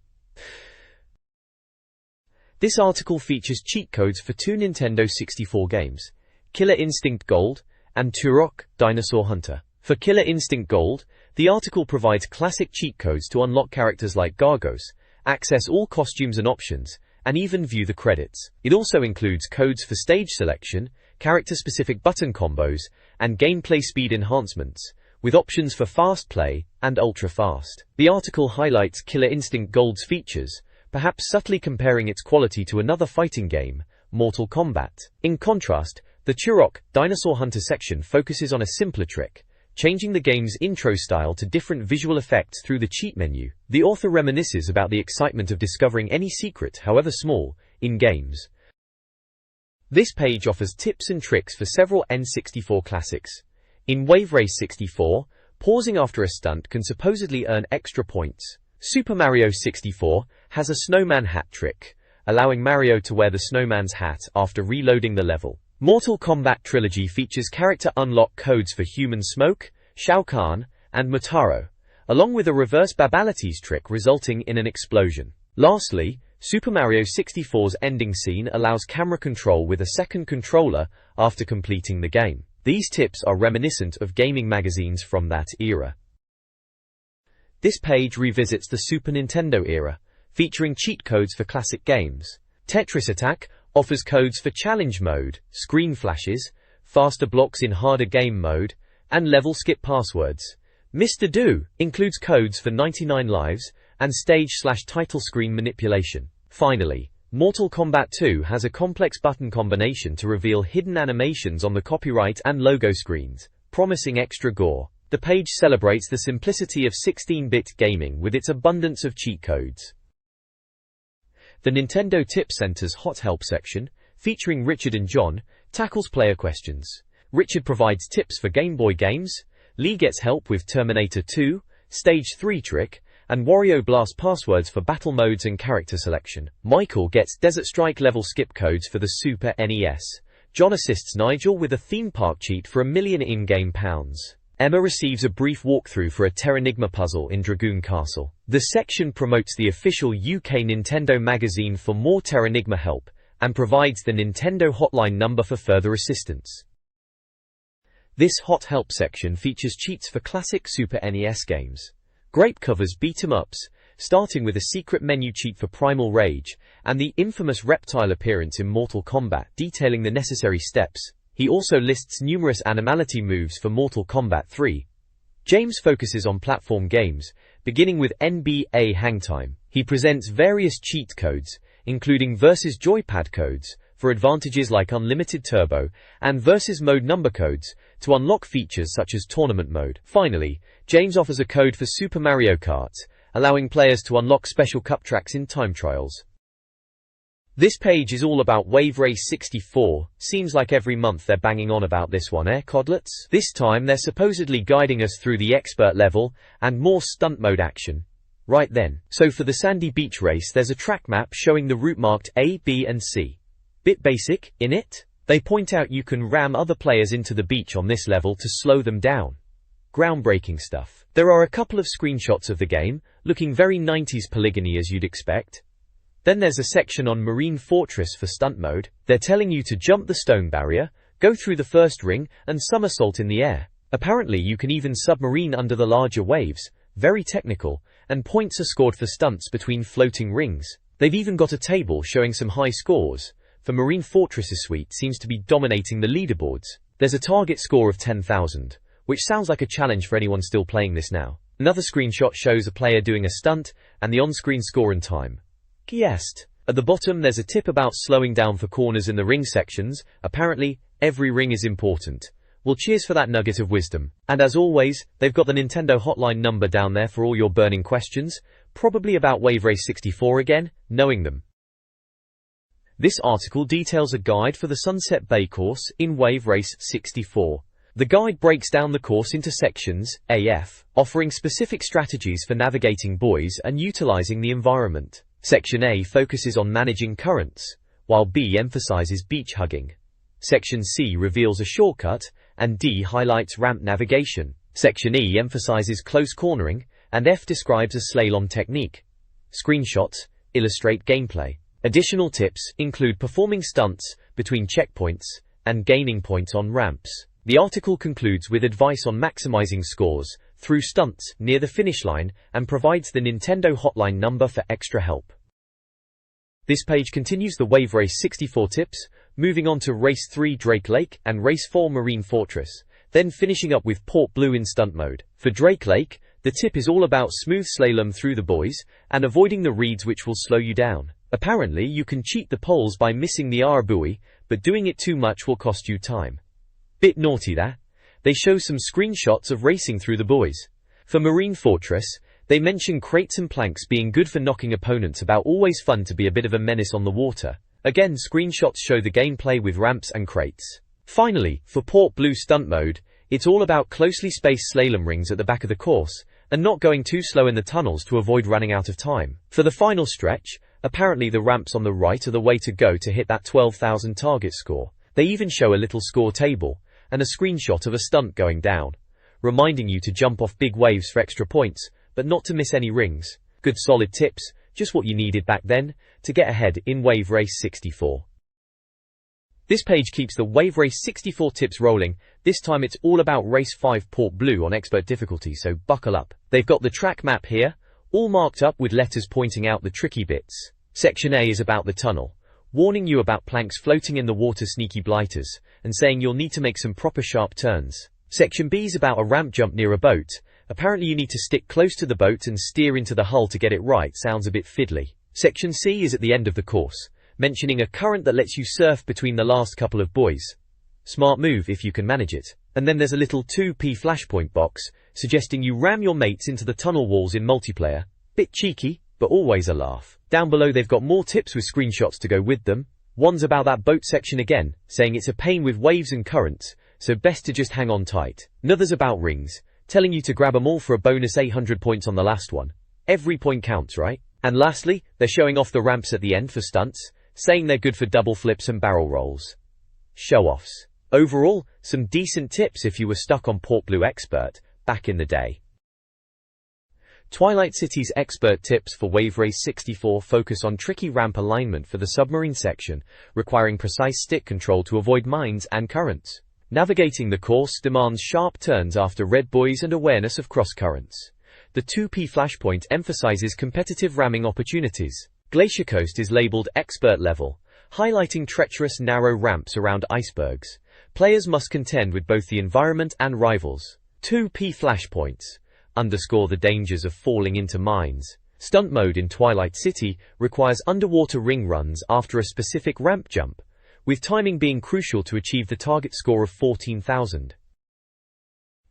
This article features cheat codes for 2 Nintendo 64 games, Killer Instinct Gold and Turok: Dinosaur Hunter. For Killer Instinct Gold, the article provides classic cheat codes to unlock characters like Gargos, access all costumes and options, and even view the credits. It also includes codes for stage selection, character-specific button combos, and gameplay speed enhancements, with options for fast play and ultra-fast. The article highlights Killer Instinct Gold's features, perhaps subtly comparing its quality to another fighting game, Mortal Kombat. In contrast, the Turok, Dinosaur Hunter section focuses on a simpler trick, changing the game's intro style to different visual effects through the cheat menu. The author reminisces about the excitement of discovering any secret, however small, in games. This page offers tips and tricks for several N64 classics. In Wave Race 64, pausing after a stunt can supposedly earn extra points. Super Mario 64 has a snowman hat trick, allowing Mario to wear the snowman's hat after reloading the level. Mortal Kombat Trilogy features character unlock codes for Human Smoke, Shao Kahn, and Motaro, along with a reverse Babalities trick resulting in an explosion. Lastly, Super Mario 64's ending scene allows camera control with a second controller after completing the game. These tips are reminiscent of gaming magazines from that era. This page revisits the Super Nintendo era, featuring cheat codes for classic games. Tetris Attack offers codes for challenge mode, screen flashes, faster blocks in harder game mode, and level skip passwords. Mr. Do includes codes for 99 lives and stage/title screen manipulation. Finally, Mortal Kombat 2 has a complex button combination to reveal hidden animations on the copyright and logo screens, promising extra gore. The page celebrates the simplicity of 16-bit gaming with its abundance of cheat codes. The Nintendo Tip Center's Hot Help section, featuring Richard and John, tackles player questions. Richard provides tips for Game Boy games, Lee gets help with Terminator 2, Stage 3 trick, and Wario Blast passwords for battle modes and character selection. Michael gets Desert Strike level skip codes for the Super NES. John assists Nigel with a theme park cheat for £1 million in-game pounds. Emma receives a brief walkthrough for a Terranigma puzzle in Dragoon Castle. The section promotes the official UK Nintendo magazine for more Terranigma help, and provides the Nintendo hotline number for further assistance. This Hot Help section features cheats for classic Super NES games. Grape covers beat-em-ups, starting with a secret menu cheat for Primal Rage, and the infamous reptile appearance in Mortal Kombat, detailing the necessary steps. He also lists numerous animality moves for Mortal Kombat 3. James focuses on platform games, beginning with NBA Hangtime. He presents various cheat codes, including versus joypad codes, for advantages like unlimited turbo, and versus mode number codes, to unlock features such as tournament mode. Finally, James offers a code for Super Mario Kart, allowing players to unlock special cup tracks in time trials. This page is all about Wave Race 64. Seems like every month they're banging on about this one, codlets? This time they're supposedly guiding us through the expert level, and more stunt mode action. Right then. So for the Sandy Beach race there's a track map showing the route marked A, B and C. Bit basic, innit? They point out you can ram other players into the beach on this level to slow them down. Groundbreaking stuff. There are a couple of screenshots of the game, looking very 90s polygony as you'd expect. Then there's a section on Marine Fortress for stunt mode. They're telling you to jump the stone barrier, go through the first ring, and somersault in the air. Apparently you can even submarine under the larger waves, very technical, and points are scored for stunts between floating rings. They've even got a table showing some high scores. For Marine Fortress's suite seems to be dominating the leaderboards. There's a target score of 10,000, which sounds like a challenge for anyone still playing this now. Another screenshot shows a player doing a stunt, and the on-screen score and time. Guessed. At the bottom there's a tip about slowing down for corners in the ring sections. Apparently, every ring is important. Well, cheers for that nugget of wisdom. And as always, they've got the Nintendo hotline number down there for all your burning questions, probably about Wave Race 64 again, knowing them. This article details a guide for the Sunset Bay course in Wave Race 64. The guide breaks down the course into sections, AF, offering specific strategies for navigating buoys and utilizing the environment. Section A focuses on managing currents, while B emphasizes beach hugging. Section C reveals a shortcut, and D highlights ramp navigation. Section E emphasizes close cornering, and F describes a slalom technique. Screenshots illustrate gameplay. Additional tips include performing stunts between checkpoints and gaining points on ramps. The article concludes with advice on maximizing scores through stunts near the finish line and provides the Nintendo hotline number for extra help. This page continues the Wave Race 64 tips, moving on to Race 3 Drake Lake and Race 4 Marine Fortress. then finishing up with Port Blue in stunt mode. For Drake Lake, the tip is all about smooth slalom through the buoys, and avoiding the reeds which will slow you down. Apparently, you can cheat the poles by missing the R buoy, but doing it too much will cost you time. Bit naughty that. They show some screenshots of racing through the buoys. For Marine Fortress, they mention crates and planks being good for knocking opponents about. Always fun to be a bit of a menace on the water. Again, screenshots show the gameplay with ramps and crates. Finally, for Port Blue stunt mode, it's all about closely spaced slalom rings at the back of the course, and not going too slow in the tunnels to avoid running out of time. For the final stretch, apparently the ramps on the right are the way to go to hit that 12,000 target score. They even show a little score table, and a screenshot of a stunt going down, reminding you to jump off big waves for extra points, but not to miss any rings. Good solid tips, just what you needed back then, to get ahead in Wave Race 64. This page keeps the Wave Race 64 tips rolling. This time it's all about Race 5 Port Blue on expert difficulty, so buckle up. They've got the track map here, all marked up with letters pointing out the tricky bits. Section A is about the tunnel, warning you about planks floating in the water, sneaky blighters, and saying you'll need to make some proper sharp turns. Section B is about a ramp jump near a boat. Apparently you need to stick close to the boat and steer into the hull to get it right. Sounds a bit fiddly. Section C is at the end of the course, mentioning a current that lets you surf between the last couple of buoys. Smart move if you can manage it. And then there's a little 2p flashpoint box, suggesting you ram your mates into the tunnel walls in multiplayer. Bit cheeky, but always a laugh. Down below they've got more tips with screenshots to go with them. One's about that boat section again, saying it's a pain with waves and currents, so best to just hang on tight. Another's about rings, telling you to grab them all for a bonus 800 points on the last one. Every point counts, right? And lastly, they're showing off the ramps at the end for stunts, saying they're good for double flips and barrel rolls. Show-offs. Overall, some decent tips if you were stuck on Port Blue Expert back in the day. Twilight City's expert tips for Wave Race 64 focus on tricky ramp alignment for the submarine section, requiring precise stick control to avoid mines and currents. Navigating the course demands sharp turns after red buoys and awareness of cross currents. The 2p flashpoint emphasizes competitive ramming opportunities. Glacier Coast is labeled expert level, highlighting treacherous narrow ramps around icebergs. Players must contend with both the environment and rivals. 2p flashpoints underscore the dangers of falling into mines. Stunt mode in Twilight City requires underwater ring runs after a specific ramp jump, with timing being crucial to achieve the target score of 14,000.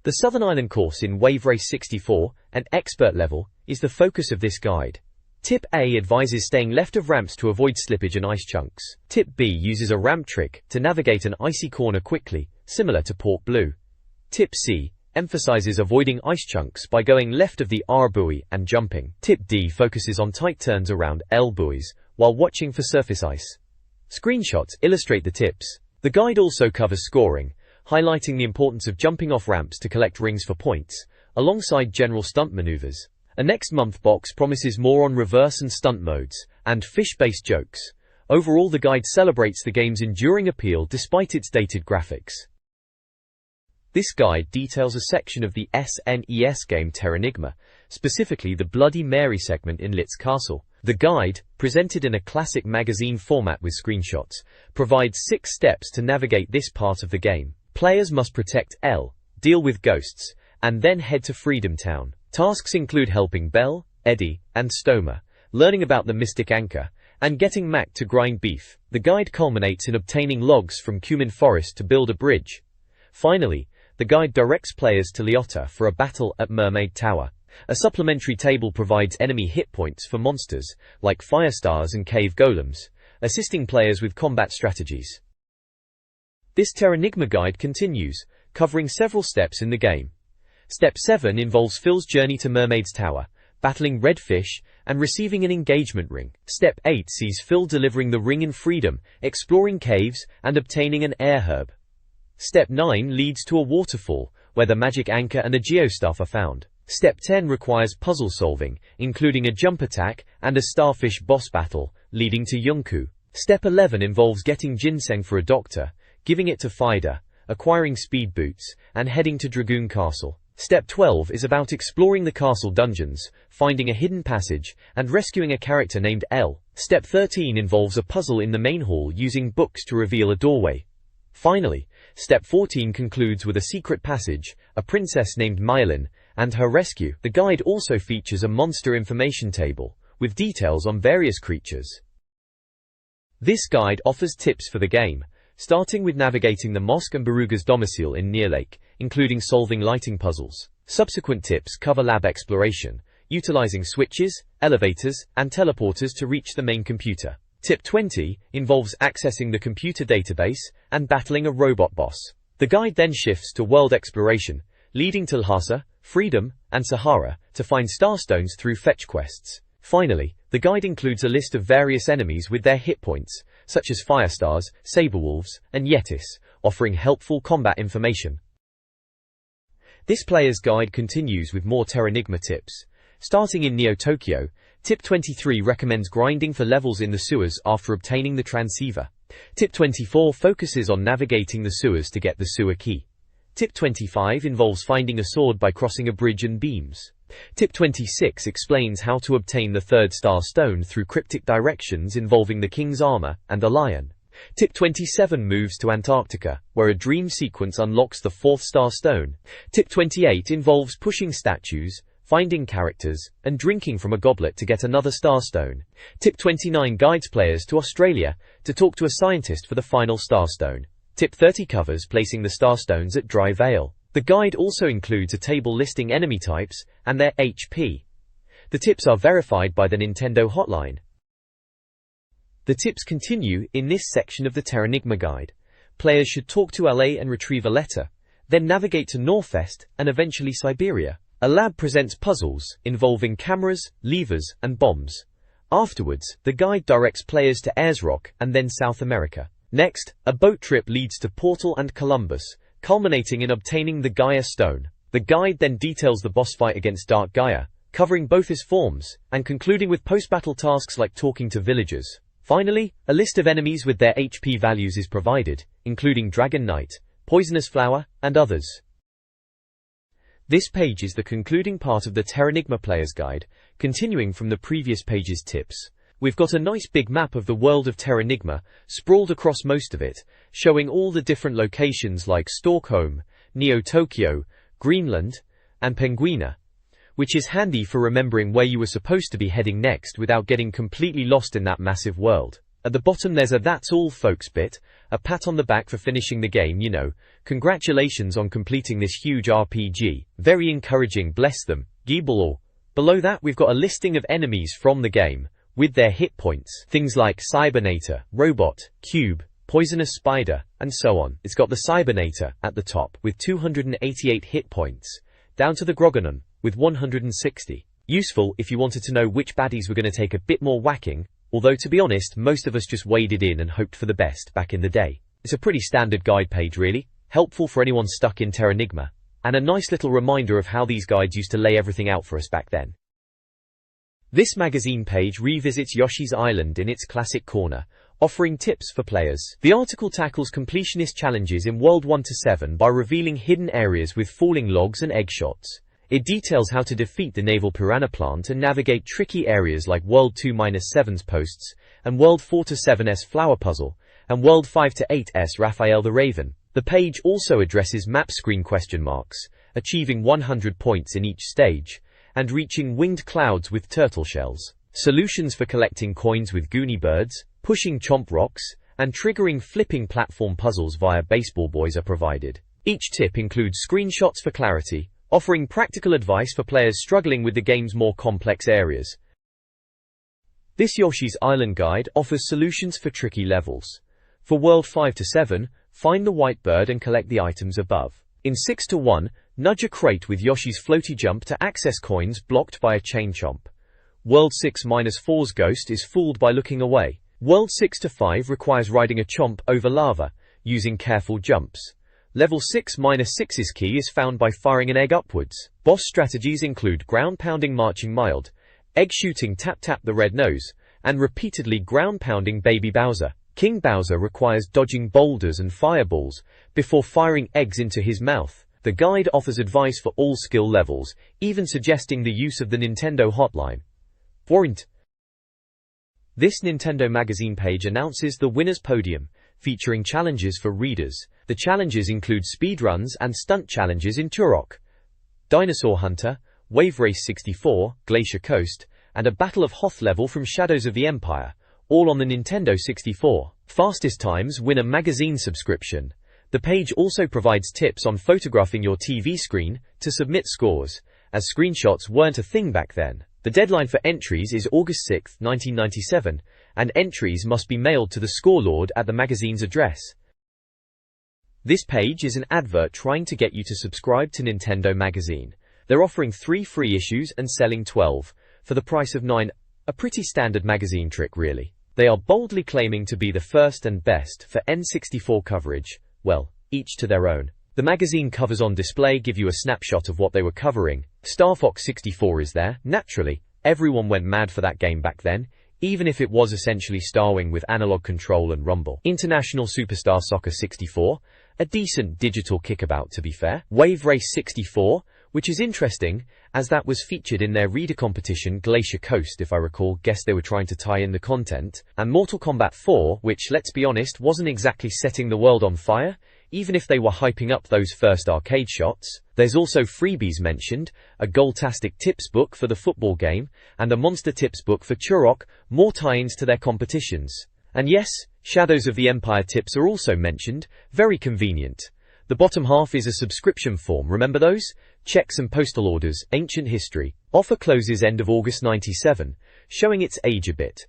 The Southern Island course in Wave Race 64, an expert level, is the focus of this guide. Tip A advises staying left of ramps to avoid slippage and ice chunks. Tip B uses a ramp trick to navigate an icy corner quickly, similar to Port Blue. Tip C emphasizes avoiding ice chunks by going left of the R buoy and jumping. Tip D focuses on tight turns around L buoys while watching for surface ice. Screenshots illustrate the tips. The guide also covers scoring, highlighting the importance of jumping off ramps to collect rings for points, alongside general stunt maneuvers. A next month box promises more on reverse and stunt modes, and fish-based jokes. Overall, the guide celebrates the game's enduring appeal despite its dated graphics. This guide details a section of the SNES game Terranigma, specifically the Bloody Mary segment in Litz Castle. The guide, presented in a classic magazine format with screenshots, provides 6 steps to navigate this part of the game. Players must protect L, deal with ghosts, and then head to Freedom Town. Tasks include helping Belle, Eddie, and Stoma, learning about the Mystic Anchor, and getting Mac to grind beef. The guide culminates in obtaining logs from Cumin Forest to build a bridge. Finally, the guide directs players to Leotta for a battle at Mermaid Tower. A supplementary table provides enemy hit points for monsters, like fire stars and cave golems, assisting players with combat strategies. This Terranigma guide continues, covering several steps in the game. Step 7 involves Phil's journey to Mermaid's Tower, battling red fish, and receiving an engagement ring. Step 8 sees Phil delivering the ring in Freedom, exploring caves, and obtaining an air herb. Step 9 leads to a waterfall, where the magic anchor and a geostaff are found. Step 10 requires puzzle solving, including a jump attack and a starfish boss battle, leading to Yunku. Step 11 involves getting ginseng for a doctor, giving it to Fida, acquiring speed boots, and heading to Dragoon Castle. Step 12 is about exploring the castle dungeons, finding a hidden passage, and rescuing a character named L. Step 13 involves a puzzle in the main hall using books to reveal a doorway. Finally, Step 14 concludes with a secret passage, a princess named Mylin, and her rescue. The guide also features a monster information table, with details on various creatures. This guide offers tips for the game, starting with navigating the Mosque and Baruga's domicile in Near Lake, including solving lighting puzzles. Subsequent tips cover lab exploration, utilizing switches, elevators, and teleporters to reach the main computer. Tip 20 involves accessing the computer database and battling a robot boss. The guide then shifts to world exploration, leading to Lhasa, Freedom, and Sahara to find starstones through fetch quests. Finally, the guide includes a list of various enemies with their hit points, such as Firestars, Saberwolves, and Yetis, offering helpful combat information. This player's guide continues with more Terranigma tips. Starting in Neo Tokyo, Tip 23 recommends grinding for levels in the sewers after obtaining the transceiver. Tip 24 focuses on navigating the sewers to get the sewer key. Tip 25 involves finding a sword by crossing a bridge and beams. Tip 26 explains how to obtain the third star stone through cryptic directions involving the king's armor and a lion. Tip 27 moves to Antarctica, where a dream sequence unlocks the fourth star stone. Tip 28 involves pushing statues, finding characters, and drinking from a goblet to get another star stone. Tip 29 guides players to Australia to talk to a scientist for the final star stone. Tip 30 covers placing the star stones at Dry Vale. The guide also includes a table listing enemy types and their HP. The tips are verified by the Nintendo hotline. The tips continue in this section of the Terranigma guide. Players should talk to LA and retrieve a letter, then navigate to Northwest and eventually Siberia. A lab presents puzzles involving cameras, levers, and bombs. Afterwards, the guide directs players to Ayers Rock and then South America. Next, a boat trip leads to Portal and Columbus, culminating in obtaining the Gaia Stone. The guide then details the boss fight against Dark Gaia, covering both his forms, and concluding with post-battle tasks like talking to villagers. Finally, a list of enemies with their HP values is provided, including Dragon Knight, Poisonous Flower, and others. This page is the concluding part of the Terranigma Player's Guide, continuing from the previous page's tips. We've got a nice big map of the world of Terranigma, sprawled across most of it, showing all the different locations like Stockholm, Neo Tokyo, Greenland, and Penguina, which is handy for remembering where you were supposed to be heading next without getting completely lost in that massive world. At the bottom there's a "That's all folks" bit, a pat on the back for finishing the game, you know. Congratulations on completing this huge RPG. Very encouraging, bless them. Giebel. Below that we've got a listing of enemies from the game, with their hit points. Things like Cybernator, Robot, Cube, Poisonous Spider, and so on. It's got the Cybernator at the top with 288 hit points, down to the Groganon with 160. Useful if you wanted to know which baddies were going to take a bit more whacking, although to be honest most of us just waded in and hoped for the best back in the day. It's a pretty standard guide page really, helpful for anyone stuck in Terranigma, and a nice little reminder of how these guides used to lay everything out for us back then. This magazine page revisits Yoshi's Island in its classic corner, offering tips for players. The article tackles completionist challenges in World 1-7 by revealing hidden areas with falling logs and egg shots. It details how to defeat the naval piranha plant and navigate tricky areas like World 2-7's posts, and World 4-7's flower puzzle, and World 5-8's Raphael the Raven. The page also addresses map screen question marks, achieving 100 points in each stage, and reaching winged clouds with turtle shells. Solutions for collecting coins with Goonie birds, pushing chomp rocks, and triggering flipping platform puzzles via baseball boys are provided. Each tip includes screenshots for clarity, offering practical advice for players struggling with the game's more complex areas. This Yoshi's Island guide offers solutions for tricky levels. For World 5-7, find the white bird and collect the items above. In 6-1, nudge a crate with Yoshi's floaty jump to access coins blocked by a chain chomp. World 6-4's ghost is fooled by looking away. World 6-5 requires riding a chomp over lava, using careful jumps. Level 6-6's key is found by firing an egg upwards. Boss strategies include ground-pounding Marching Mild, egg-shooting Tap-Tap the Red Nose, and repeatedly ground-pounding Baby Bowser. King Bowser requires dodging boulders and fireballs before firing eggs into his mouth. The guide offers advice for all skill levels, even suggesting the use of the Nintendo hotline. Warrant. This Nintendo magazine page announces the winner's podium, featuring challenges for readers. The challenges include speedruns and stunt challenges in Turok, Dinosaur Hunter, Wave Race 64, Glacier Coast, and a Battle of Hoth level from Shadows of the Empire, all on the Nintendo 64. Fastest times win a magazine subscription. The page also provides tips on photographing your TV screen to submit scores, as screenshots weren't a thing back then. The deadline for entries is August 6, 1997, and entries must be mailed to the scorelord at the magazine's address. This page is an advert trying to get you to subscribe to Nintendo Magazine. They're offering 3 free issues and selling 12 for the price of 9, a pretty standard magazine trick really. They are boldly claiming to be the first and best for N64 coverage, well, each to their own. The magazine covers on display give you a snapshot of what they were covering. Star Fox 64 is there, naturally. Everyone went mad for that game back then, even if it was essentially Starwing with analog control and rumble. International Superstar Soccer 64, a decent digital kickabout to be fair. Wave Race 64, which is interesting, as that was featured in their reader competition Glacier Coast if I recall. Guess they were trying to tie in the content. And Mortal Kombat 4, which let's be honest wasn't exactly setting the world on fire, even if they were hyping up those first arcade shots. There's also freebies mentioned, a Goal-tastic tips book for the football game, and a Monster tips book for Turok, more tie-ins to their competitions. And yes, Shadows of the Empire tips are also mentioned, very convenient. The bottom half is a subscription form, remember those? Checks and postal orders, ancient history. Offer closes end of August 97, showing its age a bit.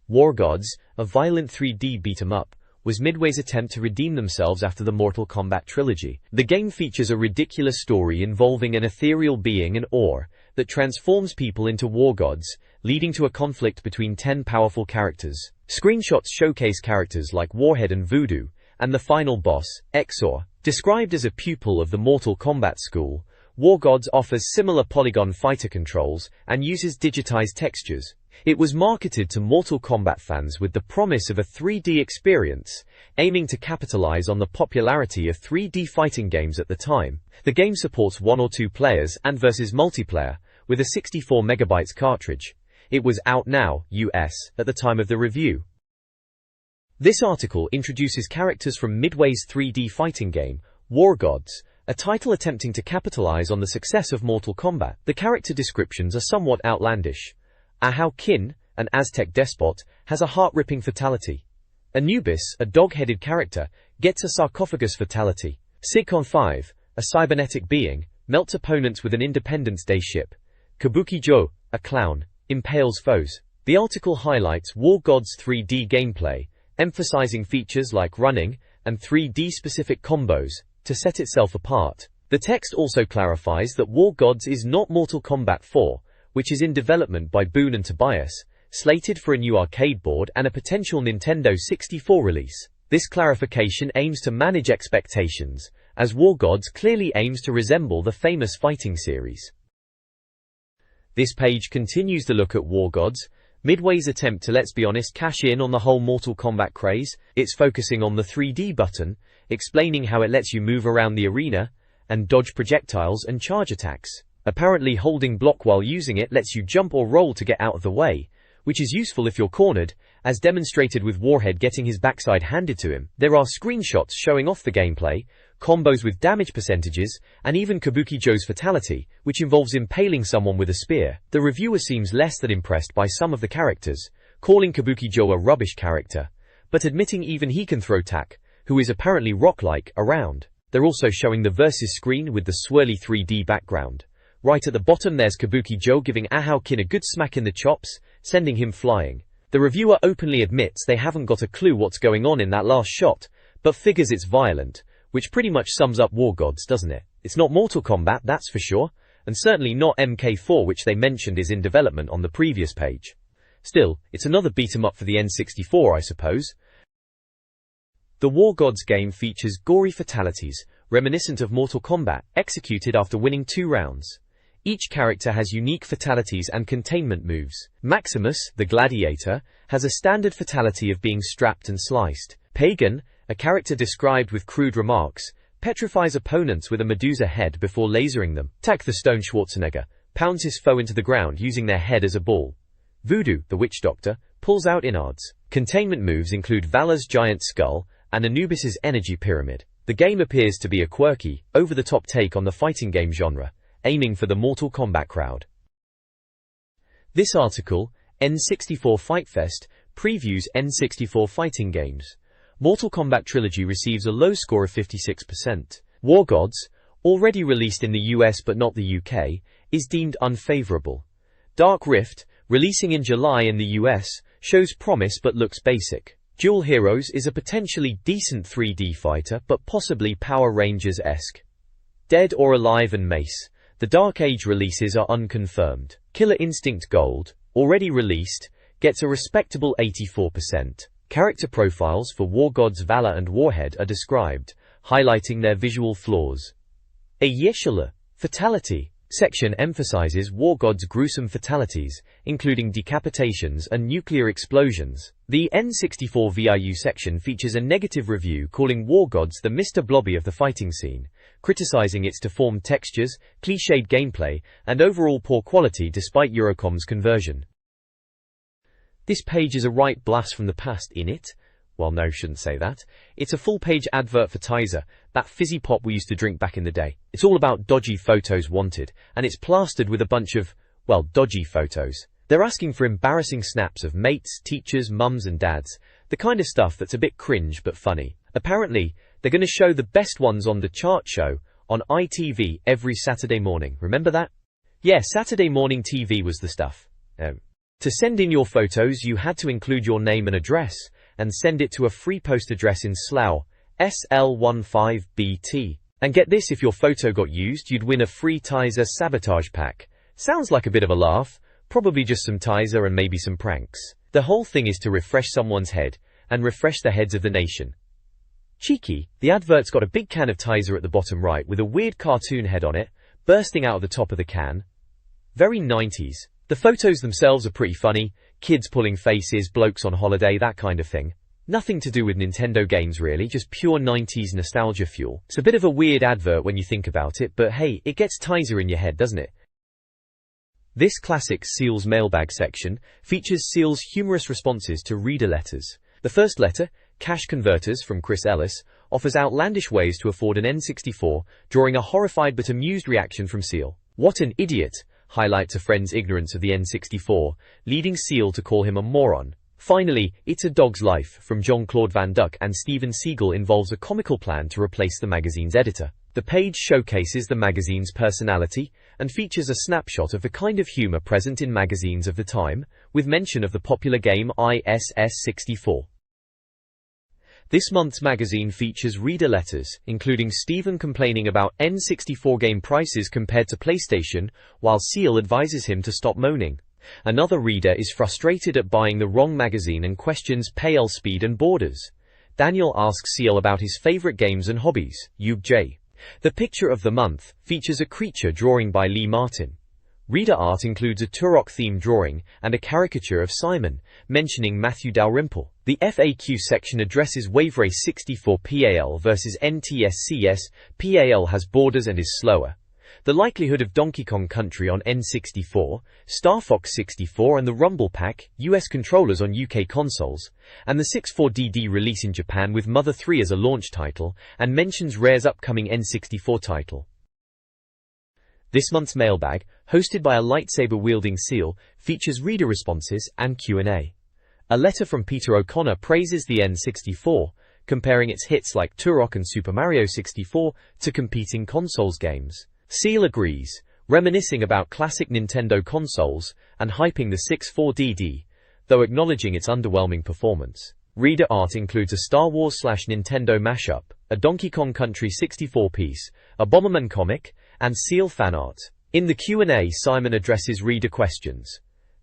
War Gods, a violent 3D beat-em-up, was Midway's attempt to redeem themselves after the Mortal Kombat trilogy. The game features a ridiculous story involving an ethereal being, an ore, that transforms people into war gods, leading to a conflict between 10 powerful characters. Screenshots showcase characters like Warhead and Voodoo, and the final boss, Exor. Described as a pupil of the Mortal Kombat school, War Gods offers similar polygon fighter controls and uses digitized textures. It was marketed to Mortal Kombat fans with the promise of a 3D experience, aiming to capitalize on the popularity of 3D fighting games at the time. The game supports 1 or 2 players and versus multiplayer, with a 64 MB cartridge. It was out now, US, at the time of the review. This article introduces characters from Midway's 3D fighting game, War Gods, a title attempting to capitalize on the success of Mortal Kombat. The character descriptions are somewhat outlandish. Ahau Kin, an Aztec despot, has a heart-ripping fatality. Anubis, a dog-headed character, gets a sarcophagus fatality. Sigcon 5, a cybernetic being, melts opponents with an Independence Day ship. Kabuki Jo, a clown, impales foes. The article highlights War Gods' 3D gameplay, emphasizing features like running and 3D-specific combos to set itself apart. The text also clarifies that War Gods is not Mortal Kombat 4, which is in development by Boone and Tobias, slated for a new arcade board and a potential Nintendo 64 release. This clarification aims to manage expectations, as War Gods clearly aims to resemble the famous fighting series. This page continues to look at War Gods, Midway's attempt to, let's be honest, cash in on the whole Mortal Kombat craze. It's focusing on the 3D button, explaining how it lets you move around the arena, and dodge projectiles and charge attacks. Apparently holding block while using it lets you jump or roll to get out of the way, which is useful if you're cornered, as demonstrated with Warhead getting his backside handed to him. There are screenshots showing off the gameplay, combos with damage percentages, and even Kabuki Jo's fatality, which involves impaling someone with a spear. The reviewer seems less than impressed by some of the characters, calling Kabuki Jo a rubbish character, but admitting even he can throw Tak, who is apparently rock-like, around. They're also showing the versus screen with the swirly 3D background. Right at the bottom there's Kabuki Jo giving Ahau Kin a good smack in the chops, sending him flying. The reviewer openly admits they haven't got a clue what's going on in that last shot, but figures it's violent, which pretty much sums up War Gods, doesn't it? It's not Mortal Kombat, that's for sure, and certainly not MK4, which they mentioned is in development on the previous page. Still, it's another beat-em-up for the N64, I suppose. The War Gods game features gory fatalities, reminiscent of Mortal Kombat, executed after winning 2 rounds. Each character has unique fatalities and containment moves. Maximus, the gladiator, has a standard fatality of being strapped and sliced. Pagan, a character described with crude remarks, petrifies opponents with a Medusa head before lasering them. Tak the Stone Schwarzenegger pounds his foe into the ground using their head as a ball. Voodoo, the witch doctor, pulls out innards. Containment moves include Valor's giant skull and Anubis's energy pyramid. The game appears to be a quirky, over-the-top take on the fighting game genre, aiming for the Mortal Kombat crowd. This article, N64 Fight Fest, previews N64 fighting games. Mortal Kombat Trilogy receives a low score of 56%. War Gods, already released in the US but not the UK, is deemed unfavorable. Dark Rift, releasing in July in the US, shows promise but looks basic. Dual Heroes is a potentially decent 3D fighter but possibly Power Rangers-esque. Dead or Alive and Mace, the Dark Age releases are unconfirmed. Killer Instinct Gold, already released, gets a respectable 84%. Character profiles for War Gods Valor and Warhead are described, highlighting their visual flaws. A Yeshua fatality section emphasizes War God's gruesome fatalities, including decapitations and nuclear explosions. The N64 VIU section features a negative review calling War Gods the Mr. Blobby of the fighting scene, criticizing its deformed textures, cliched gameplay, and overall poor quality despite Eurocom's conversion. This page is a right blast from the past, innit? Well, no, shouldn't say that. It's a full-page advert for Tizer, that fizzy pop we used to drink back in the day. It's all about dodgy photos wanted, and it's plastered with a bunch of, well, dodgy photos. They're asking for embarrassing snaps of mates, teachers, mums and dads, the kind of stuff that's a bit cringe but funny. Apparently, they're going to show the best ones on The Chart Show on ITV every Saturday morning. Remember that? Yeah, Saturday morning TV was the stuff. To send in your photos, you had to include your name and address, and send it to a free post address in Slough, SL15BT. And get this, if your photo got used, you'd win a free Tizer Sabotage Pack. Sounds like a bit of a laugh, probably just some Tizer and maybe some pranks. The whole thing is to refresh someone's head, and refresh the heads of the nation. Cheeky, the advert's got a big can of Tizer at the bottom right with a weird cartoon head on it, bursting out of the top of the can. Very 90s. The photos themselves are pretty funny, kids pulling faces, blokes on holiday, that kind of thing. Nothing to do with Nintendo games really, just pure 90s nostalgia fuel. It's a bit of a weird advert when you think about it, but hey, it gets Tizer in your head, doesn't it? This classic Seal's mailbag section features Seal's humorous responses to reader letters. The first letter, Cash Converters from Chris Ellis, offers outlandish ways to afford an N64, drawing a horrified but amused reaction from Seal. What an idiot! Highlights a friend's ignorance of the N64, leading Seal to call him a moron. Finally, It's a Dog's Life from Jean-Claude Van Duck and Steven Seagal involves a comical plan to replace the magazine's editor. The page showcases the magazine's personality and features a snapshot of the kind of humor present in magazines of the time, with mention of the popular game ISS-64. This month's magazine features reader letters, including Steven complaining about N64 game prices compared to PlayStation, while Seal advises him to stop moaning. Another reader is frustrated at buying the wrong magazine and questions PL speed and borders. Daniel asks Seal about his favorite games and hobbies. Yub J. The picture of the month features a creature drawing by Lee Martin. Reader art includes a Turok-themed drawing and a caricature of Simon, mentioning Matthew Dalrymple. The FAQ section addresses Wave Race 64 PAL versus NTSCS. PAL has borders and is slower. The likelihood of Donkey Kong Country on N64, Star Fox 64 and the Rumble Pack, US controllers on UK consoles, and the 64DD release in Japan with Mother 3 as a launch title, and mentions Rare's upcoming N64 title. This month's mailbag, hosted by a lightsaber-wielding Seal, features reader responses and Q&A. A letter from Peter O'Connor praises the N64, comparing its hits like Turok and Super Mario 64 to competing consoles games. Seal agrees, reminiscing about classic Nintendo consoles and hyping the 64DD, though acknowledging its underwhelming performance. Reader art includes a Star Wars/Nintendo mashup, a Donkey Kong Country 64 piece, a Bomberman comic, and Seal fan art. In the Q&A, Simon addresses reader questions.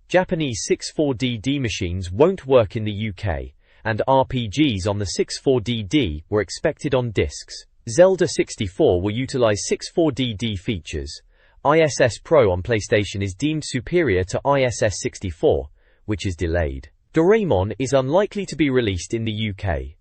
Japanese 64DD machines won't work in the UK, and RPGs on the 64DD were expected on discs. Zelda 64 will utilize 64DD features. ISS Pro on PlayStation is deemed superior to ISS 64, which is delayed. Doraemon is unlikely to be released in the UK.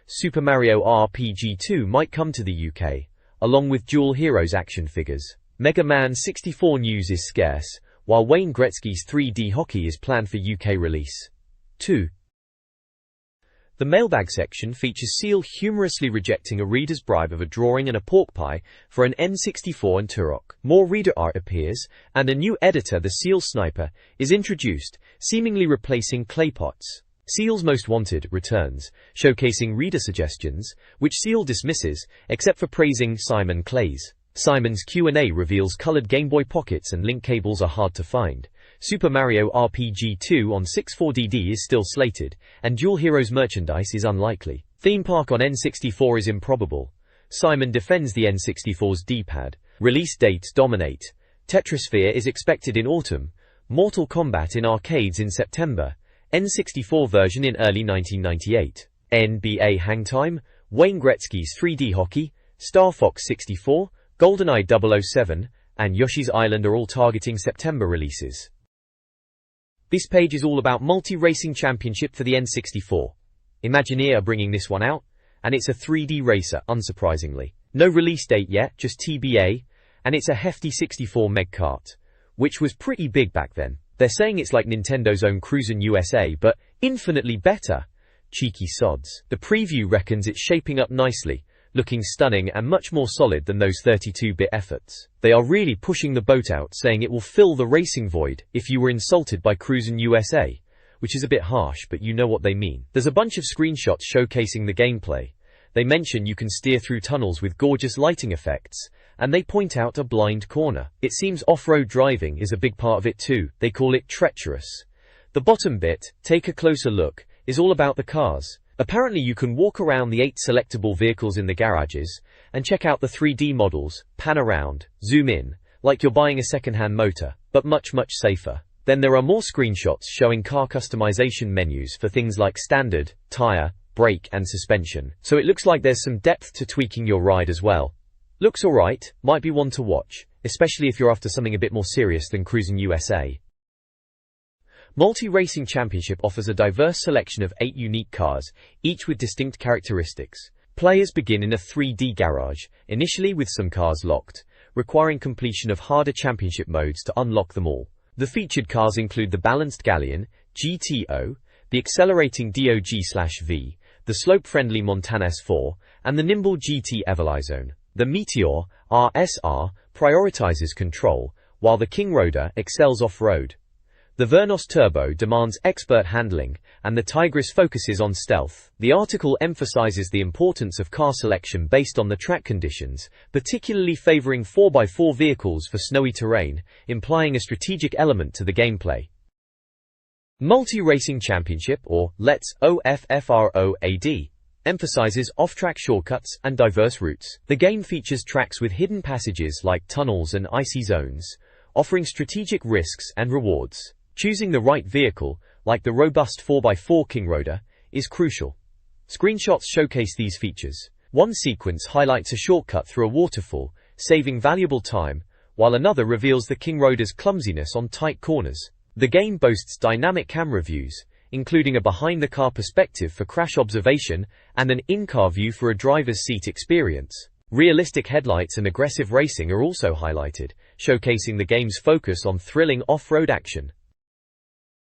Super Mario RPG 2 might come to the UK, along with Dual Heroes action figures. Mega Man 64 news is scarce, while Wayne Gretzky's 3D Hockey is planned for UK release. 2. The mailbag section features Seal humorously rejecting a reader's bribe of a drawing and a pork pie for an N64 and Turok. More reader art appears, and a new editor, the Seal Sniper, is introduced, seemingly replacing Claypots. Seal's Most Wanted returns, showcasing reader suggestions, which Seal dismisses, except for praising Simon Clay's. Simon's Q&A reveals colored Game Boy pockets and link cables are hard to find. Super Mario RPG 2 on 64DD is still slated, and Dual Heroes merchandise is unlikely. Theme Park on N64 is improbable. Simon defends the N64's D-pad. Release dates dominate. Tetrasphere is expected in autumn. Mortal Kombat in arcades in September. N64 version in early 1998. NBA Hangtime, Wayne Gretzky's 3D Hockey, Star Fox 64, GoldenEye 007, and Yoshi's Island are all targeting September releases. This page is all about Multi-Racing Championship for the N64. Imagineer are bringing this one out, and it's a 3D racer, unsurprisingly. No release date yet, just TBA, and it's a hefty 64 meg kart, which was pretty big back then. They're saying it's like Nintendo's own Cruisin' USA, but infinitely better. Cheeky sods. The preview reckons it's shaping up nicely, looking stunning and much more solid than those 32-bit efforts. They are really pushing the boat out, saying it will fill the racing void if you were insulted by Cruisin' USA, which is a bit harsh, but you know what they mean. There's a bunch of screenshots showcasing the gameplay. They mention you can steer through tunnels with gorgeous lighting effects, and they point out a blind corner. It seems off-road driving is a big part of it too. They call it treacherous. The bottom bit, take a closer look, is all about the cars. Apparently you can walk around the 8 selectable vehicles in the garages, and check out the 3D models, pan around, zoom in, like you're buying a second-hand motor, but much safer. Then there are more screenshots showing car customization menus for things like standard, tire, brake and suspension. So it looks like there's some depth to tweaking your ride as well. Looks alright, might be one to watch, especially if you're after something a bit more serious than Cruisin' USA. Multi-Racing Championship offers a diverse selection of 8 unique cars, each with distinct characteristics. Players begin in a 3D garage, initially with some cars locked, requiring completion of harder championship modes to unlock them all. The featured cars include the Balanced Galleon, GTO, the Accelerating DOG/V, the Slope-Friendly Montana S4, and the Nimble GT Evolizone. The Meteor, RSR, prioritizes control, while the King Roader excels off-road. The Vernos Turbo demands expert handling, and the Tigris focuses on stealth. The article emphasizes the importance of car selection based on the track conditions, particularly favoring 4x4 vehicles for snowy terrain, implying a strategic element to the gameplay. Multi-Racing Championship, or Let's OFFROAD, emphasizes off-track shortcuts and diverse routes. The game features tracks with hidden passages like tunnels and icy zones, offering strategic risks and rewards. Choosing the right vehicle, like the robust 4x4 King Roader, is crucial. Screenshots showcase these features. One sequence highlights a shortcut through a waterfall, saving valuable time, while another reveals the King Roader's clumsiness on tight corners. The game boasts dynamic camera views, including a behind-the-car perspective for crash observation and an in-car view for a driver's seat experience. Realistic headlights and aggressive racing are also highlighted, showcasing the game's focus on thrilling off-road action.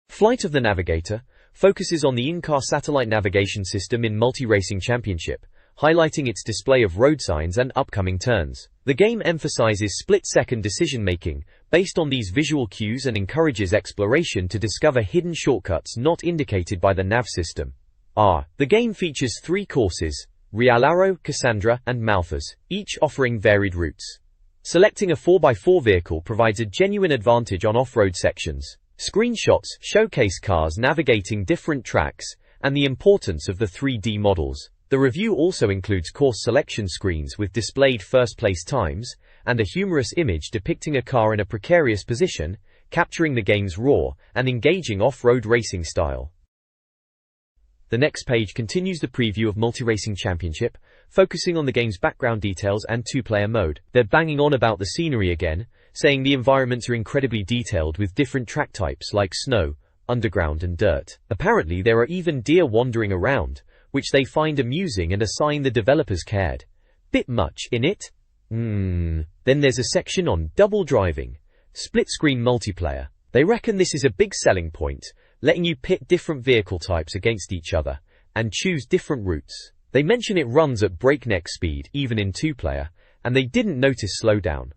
Flight of the Navigator focuses on the in-car satellite navigation system in Multi-Racing Championship, highlighting its display of road signs and upcoming turns. The game emphasizes split-second decision-making based on these visual cues and encourages exploration to discover hidden shortcuts not indicated by the nav system. The game features 3 courses, Rialaro, Cassandra, and Malphas, each offering varied routes. Selecting a 4x4 vehicle provides a genuine advantage on off-road sections. Screenshots showcase cars navigating different tracks and the importance of the 3D models. The review also includes course selection screens with displayed first-place times and a humorous image depicting a car in a precarious position, capturing the game's raw and engaging off-road racing style. The next page continues the preview of Multi-Racing Championship, focusing on the game's background details and 2-player mode. They're banging on about the scenery again, saying the environments are incredibly detailed with different track types like snow, underground and dirt. Apparently there are even deer wandering around, which they find amusing and a sign the developers cared. Bit much, innit? Then there's a section on double driving. split-screen multiplayer. They reckon this is a big selling point, letting you pit different vehicle types against each other, and choose different routes. They mention it runs at breakneck speed, even in 2-player, and they didn't notice slowdown.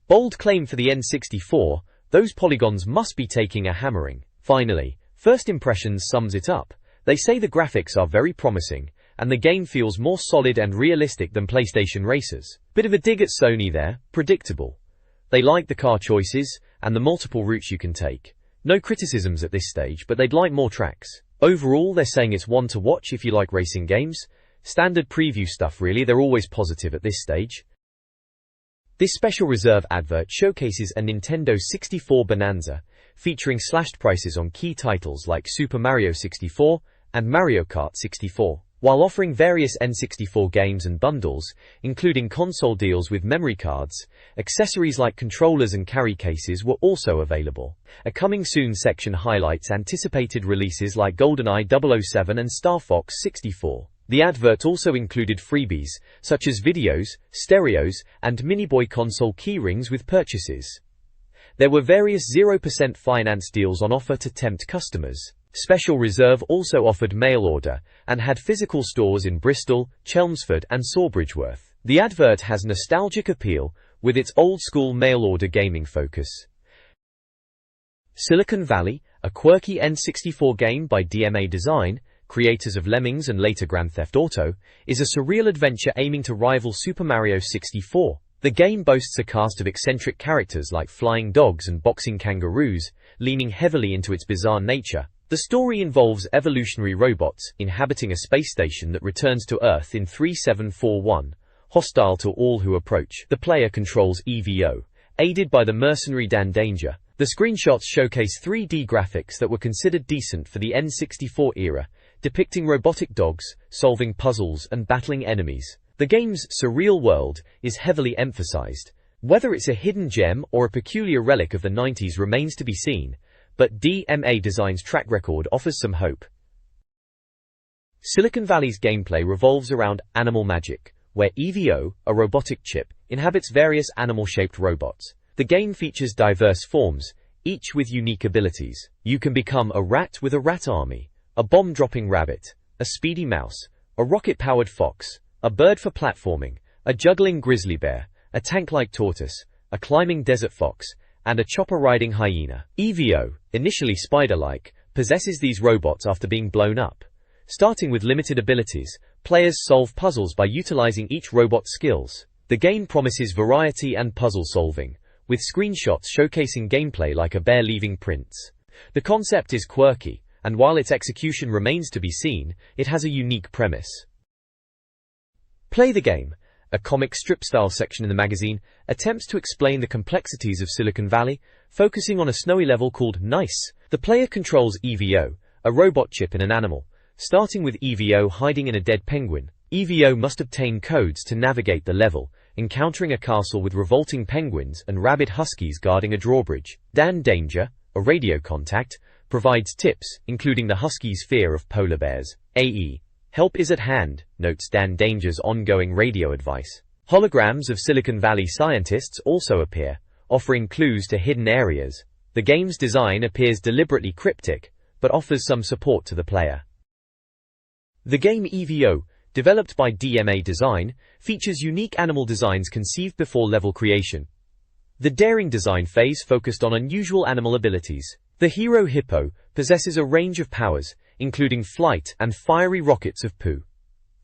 Bold claim for the N64, those polygons must be taking a hammering. Finally, First Impressions sums it up. They say the graphics are very promising, and the game feels more solid and realistic than PlayStation Racers. Bit of a dig at Sony there, predictable. They like the car choices, and the multiple routes you can take. No criticisms at this stage, but they'd like more tracks. Overall, they're saying it's one to watch if you like racing games. Standard preview stuff really, they're always positive at this stage. This special reserve advert showcases a Nintendo 64 bonanza, featuring slashed prices on key titles like Super Mario 64 and Mario Kart 64, while offering various N64 games and bundles, including console deals with memory cards. Accessories like controllers and carry cases were also available. A coming soon section highlights anticipated releases like GoldenEye 007 and Star Fox 64. The advert also included freebies, such as videos, stereos, and Mini Boy console keyrings with purchases. There were various 0% finance deals on offer to tempt customers. Special Reserve also offered mail order, and had physical stores in Bristol, Chelmsford and Sawbridgeworth. The advert has nostalgic appeal, with its old-school mail-order gaming focus. Silicon Valley, a quirky N64 game by DMA Design, creators of Lemmings and later Grand Theft Auto, is a surreal adventure aiming to rival Super Mario 64. The game boasts a cast of eccentric characters like flying dogs and boxing kangaroos, leaning heavily into its bizarre nature. The story involves evolutionary robots inhabiting a space station that returns to Earth in 3741, hostile to all who approach. The player controls EVO, aided by the mercenary Dan Danger. The screenshots showcase 3D graphics that were considered decent for the N64 era, depicting robotic dogs, solving puzzles and battling enemies. The game's surreal world is heavily emphasized. Whether it's a hidden gem or a peculiar relic of the 90s remains to be seen, but DMA Design's track record offers some hope. Silicon Valley's gameplay revolves around animal magic, where EVO, a robotic chip, inhabits various animal-shaped robots. The game features diverse forms, each with unique abilities. You can become a rat with a rat army, a bomb-dropping rabbit, a speedy mouse, a rocket-powered fox, a bird for platforming, a juggling grizzly bear, a tank-like tortoise, a climbing desert fox, and a chopper-riding hyena. EVO, initially spider-like, possesses these robots after being blown up. Starting with limited abilities, players solve puzzles by utilizing each robot's skills. The game promises variety and puzzle solving, with screenshots showcasing gameplay like a bear leaving prints. The concept is quirky, and while its execution remains to be seen, it has a unique premise. Play the Game, a comic strip-style section in the magazine, attempts to explain the complexities of Silicon Valley, focusing on a snowy level called Nice. The player controls EVO, a robot chip in an animal, starting with EVO hiding in a dead penguin. EVO must obtain codes to navigate the level, encountering a castle with revolting penguins and rabid huskies guarding a drawbridge. Dan Danger, a radio contact, provides tips, including the huskies' fear of polar bears. AE. Help is at hand, notes Dan Danger's ongoing radio advice. Holograms of Silicon Valley scientists also appear, offering clues to hidden areas. The game's design appears deliberately cryptic, but offers some support to the player. The game EVO, developed by DMA Design, features unique animal designs conceived before level creation. The daring design phase focused on unusual animal abilities. The hero Hippo possesses a range of powers, including flight and fiery rockets of poo.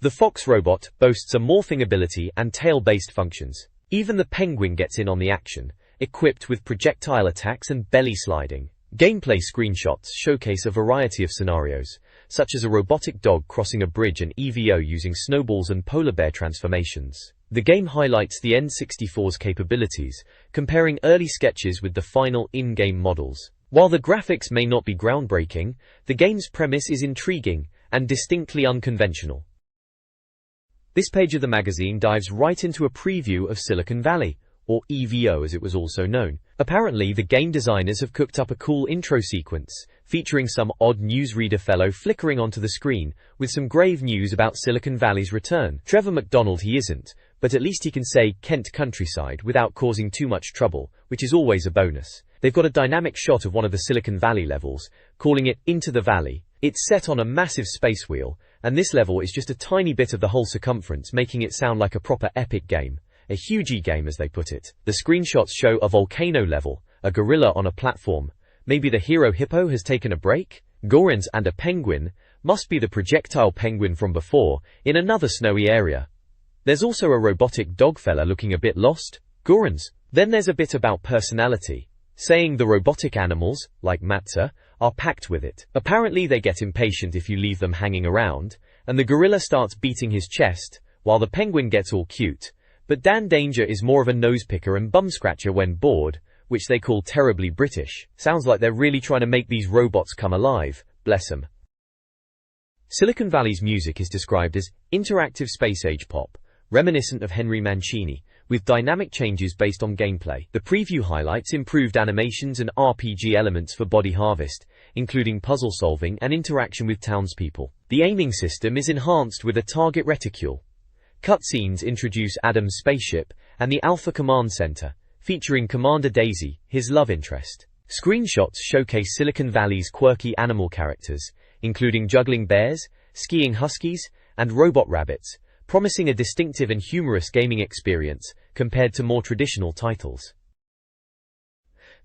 The Fox robot boasts a morphing ability and tail-based functions. Even the penguin gets in on the action, equipped with projectile attacks and belly sliding. Gameplay screenshots showcase a variety of scenarios, such as a robotic dog crossing a bridge and EVO using snowballs and polar bear transformations. The game highlights the N64's capabilities, comparing early sketches with the final in-game models. While the graphics may not be groundbreaking, the game's premise is intriguing and distinctly unconventional. This page of the magazine dives right into a preview of Silicon Valley, or EVO as it was also known. Apparently, the game designers have cooked up a cool intro sequence, featuring some odd newsreader fellow flickering onto the screen, with some grave news about Silicon Valley's return. Trevor McDonald he isn't, but at least he can say Kent countryside without causing too much trouble, which is always a bonus. They've got a dynamic shot of one of the Silicon Valley levels, calling it Into the Valley. It's set on a massive space wheel, and this level is just a tiny bit of the whole circumference, making it sound like a proper epic game. A huge E-game as they put it. The screenshots show a volcano level, a gorilla on a platform. Maybe the hero hippo has taken a break? Gorons and a penguin, must be the projectile penguin from before, in another snowy area. There's also a robotic dog fella looking a bit lost. Gorons. Then there's a bit about personality, saying the robotic animals, like Matza, are packed with it. Apparently they get impatient if you leave them hanging around, and the gorilla starts beating his chest, while the penguin gets all cute. But Dan Danger is more of a nose picker and bum scratcher when bored, which they call terribly British. Sounds like they're really trying to make these robots come alive, bless 'em. Silicon Valley's music is described as interactive space-age pop, reminiscent of Henry Mancini, with dynamic changes based on gameplay. The preview highlights improved animations and RPG elements for Body Harvest, including puzzle solving and interaction with townspeople. The aiming system is enhanced with a target reticule. Cutscenes introduce Adam's spaceship and the Alpha Command Center, featuring Commander Daisy, his love interest. Screenshots showcase Silicon Valley's quirky animal characters, including juggling bears, skiing huskies, and robot rabbits, promising a distinctive and humorous gaming experience compared to more traditional titles.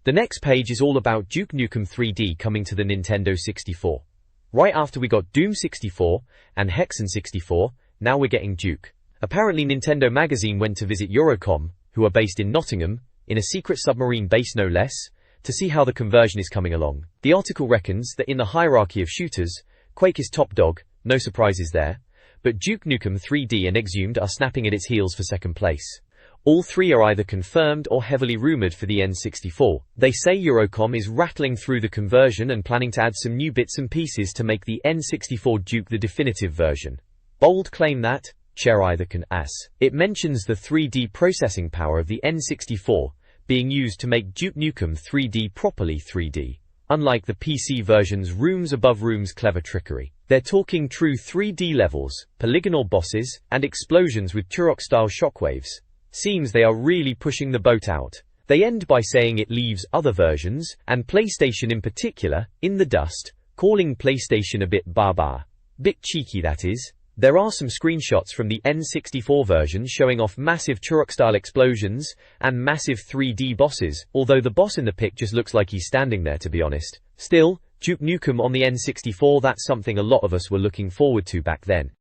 The next page is all about Duke Nukem 3D coming to the Nintendo 64. Right after we got Doom 64 and Hexen 64, now we're getting Duke. Apparently Nintendo Magazine went to visit Eurocom, who are based in Nottingham, in a secret submarine base no less, to see how the conversion is coming along. The article reckons that in the hierarchy of shooters, Quake is top dog, no surprises there, but Duke Nukem 3D and Exhumed are snapping at its heels for second place. All three are either confirmed or heavily rumored for the N64. They say Eurocom is rattling through the conversion and planning to add some new bits and pieces to make the N64 Duke the definitive version. Bold claim that, Chair either can ass. It mentions the 3D processing power of the N64 being used to make Duke Nukem 3D properly 3D. Unlike the PC version's rooms above rooms clever trickery. They're talking true 3D levels, polygonal bosses, and explosions with Turok-style shockwaves. Seems they are really pushing the boat out. They end by saying it leaves other versions, and PlayStation in particular, in the dust, calling PlayStation a bit barbare. Bit cheeky that is. There are some screenshots from the N64 version showing off massive Turok-style explosions and massive 3D bosses, although the boss in the pic just looks like he's standing there to be honest. Still, Duke Nukem on the N64, that's something a lot of us were looking forward to back then.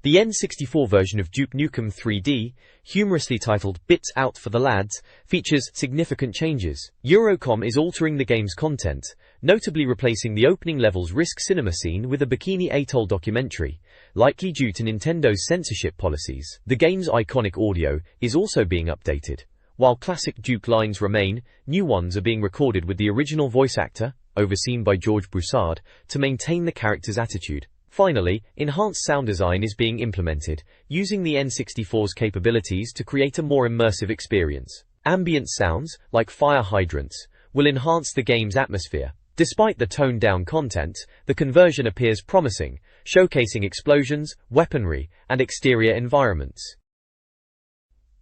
The N64 version of Duke Nukem 3D, humorously titled Bits Out for the Lads, features significant changes. Eurocom is altering the game's content, notably replacing the opening level's Risk Cinema scene with a Bikini Atoll documentary, likely due to Nintendo's censorship policies. The game's iconic audio is also being updated. While classic Duke lines remain, new ones are being recorded with the original voice actor, overseen by George Broussard, to maintain the character's attitude. Finally, enhanced sound design is being implemented, using the N64's capabilities to create a more immersive experience. Ambient sounds, like fire hydrants, will enhance the game's atmosphere. Despite the toned-down content, the conversion appears promising, showcasing explosions, weaponry, and exterior environments.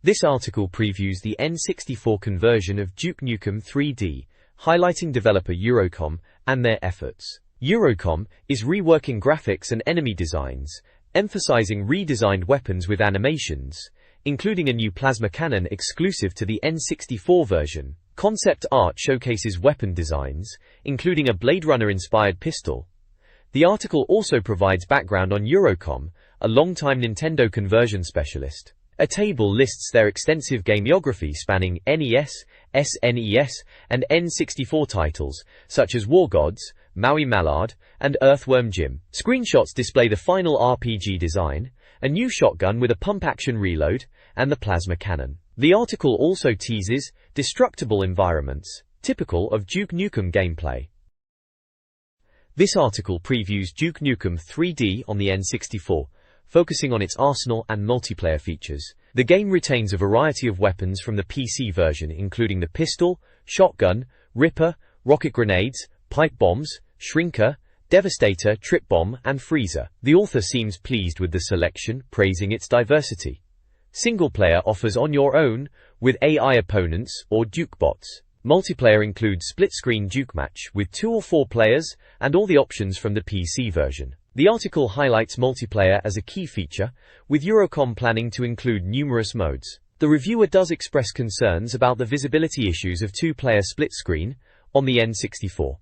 This article previews the N64 conversion of Duke Nukem 3D, highlighting developer Eurocom and their efforts. Eurocom is reworking graphics and enemy designs, emphasizing redesigned weapons with animations, including a new plasma cannon exclusive to the N64 version. Concept art showcases weapon designs, including a Blade Runner-inspired pistol. The article also provides background on Eurocom, a longtime Nintendo conversion specialist. A table lists their extensive gameography spanning NES, SNES, and N64 titles, such as War Gods, Maui Mallard, and Earthworm Jim. Screenshots display the final RPG design, a new shotgun with a pump-action reload, and the plasma cannon. The article also teases destructible environments, typical of Duke Nukem gameplay. This article previews Duke Nukem 3D on the N64, focusing on its arsenal and multiplayer features. The game retains a variety of weapons from the PC version, including the pistol, shotgun, Ripper, rocket grenades, pipe bombs, Shrinker, Devastator, Trip Bomb, and Freezer. The author seems pleased with the selection, praising its diversity. Single player offers on your own, with AI opponents or Duke bots. Multiplayer includes split-screen Duke match with 2 or 4 players and all the options from the PC version. The article highlights multiplayer as a key feature, with Eurocom planning to include numerous modes. The reviewer does express concerns about the visibility issues of 2-player split-screen on the N64.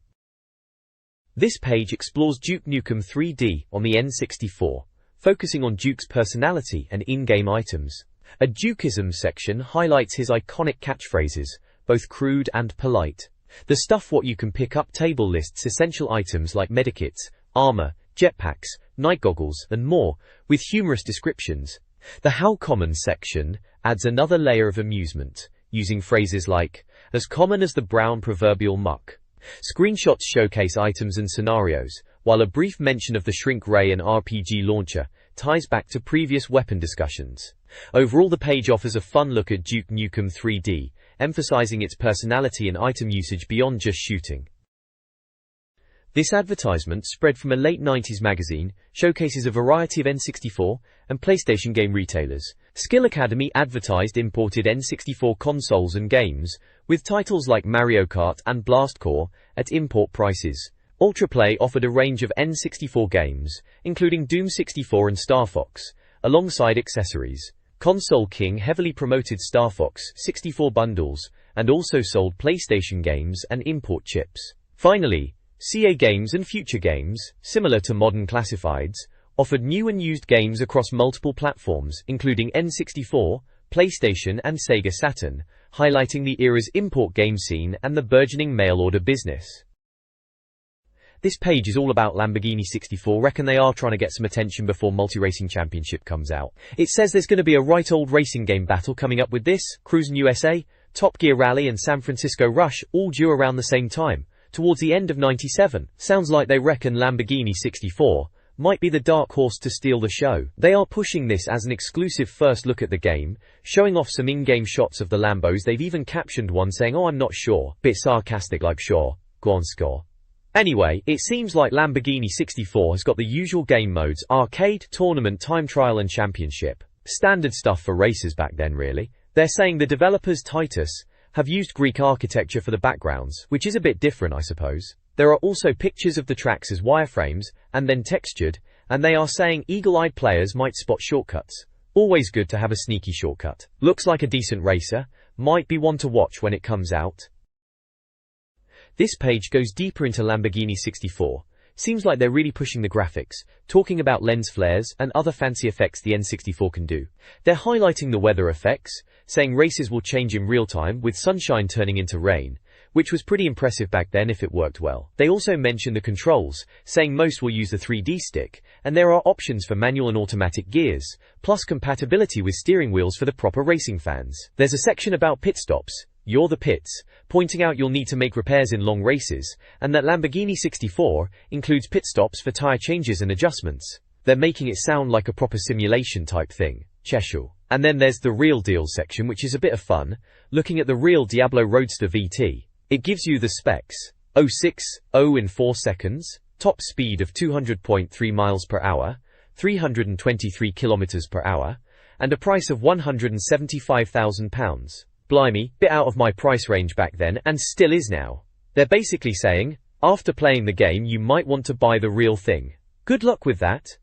This page explores Duke Nukem 3D on the N64, focusing on Duke's personality and in-game items. A Dukeism section highlights his iconic catchphrases, both crude and polite. The Stuff What You Can Pick Up table lists essential items like medikits, armor, jetpacks, night goggles, and more, with humorous descriptions. The How Common section adds another layer of amusement, using phrases like, as common as the brown proverbial muck. Screenshots showcase items and scenarios, while a brief mention of the shrink ray and RPG launcher ties back to previous weapon discussions. Overall, the page offers a fun look at Duke Nukem 3D, emphasizing its personality and item usage beyond just shooting. This advertisement, spread from a late 90s magazine, showcases a variety of N64 and PlayStation game retailers. Skill Academy advertised imported N64 consoles and games, with titles like Mario Kart and Blast Corps at import prices. Ultraplay offered a range of N64 games, including Doom 64 and Star Fox, alongside accessories. Console King heavily promoted Star Fox 64 bundles, and also sold PlayStation games and import chips. Finally, CA Games and Future Games, similar to modern classifieds, offered new and used games across multiple platforms, including N64, PlayStation and Sega Saturn, highlighting the era's import game scene and the burgeoning mail-order business. This page is all about Lamborghini 64. Reckon they are trying to get some attention before Multi-Racing Championship comes out. It says there's going to be a right old racing game battle coming up with this, Cruisin' USA, Top Gear Rally and San Francisco Rush, all due around the same time, towards the end of '97. Sounds like they reckon Lamborghini 64 might be the dark horse to steal the show. They are pushing this as an exclusive first look at the game, showing off some in-game shots of the Lambos. They've even captioned one saying, "Oh, I'm not sure." Bit sarcastic like, sure, go on score. Anyway, it seems like Lamborghini 64 has got the usual game modes: arcade, tournament, time trial and championship. Standard stuff for racers back then really. They're saying the developers, Titus, have used Greek architecture for the backgrounds, which is a bit different I suppose. There are also pictures of the tracks as wireframes, and then textured, and they are saying eagle-eyed players might spot shortcuts. Always good to have a sneaky shortcut. Looks like a decent racer, might be one to watch when it comes out. This page goes deeper into Lamborghini 64. Seems like they're really pushing the graphics, talking about lens flares and other fancy effects the N64 can do. They're highlighting the weather effects, saying races will change in real time with sunshine turning into rain, which was pretty impressive back then if it worked well. They also mention the controls, saying most will use the 3D stick, and there are options for manual and automatic gears, plus compatibility with steering wheels for the proper racing fans. There's a section about pit stops, you're the pits, pointing out you'll need to make repairs in long races, and that Lamborghini 64 includes pit stops for tire changes and adjustments. They're making it sound like a proper simulation type thing. Cheshire. And then there's the real deal section, which is a bit of fun, looking at the real Diablo Roadster VT. It gives you the specs: 0.60 in 4 seconds, top speed of 200.3 miles per hour, 323 kilometers per hour, and a price of £175,000. Blimey, bit out of my price range back then, and still is now. They're basically saying, after playing the game you might want to buy the real thing. Good luck with that.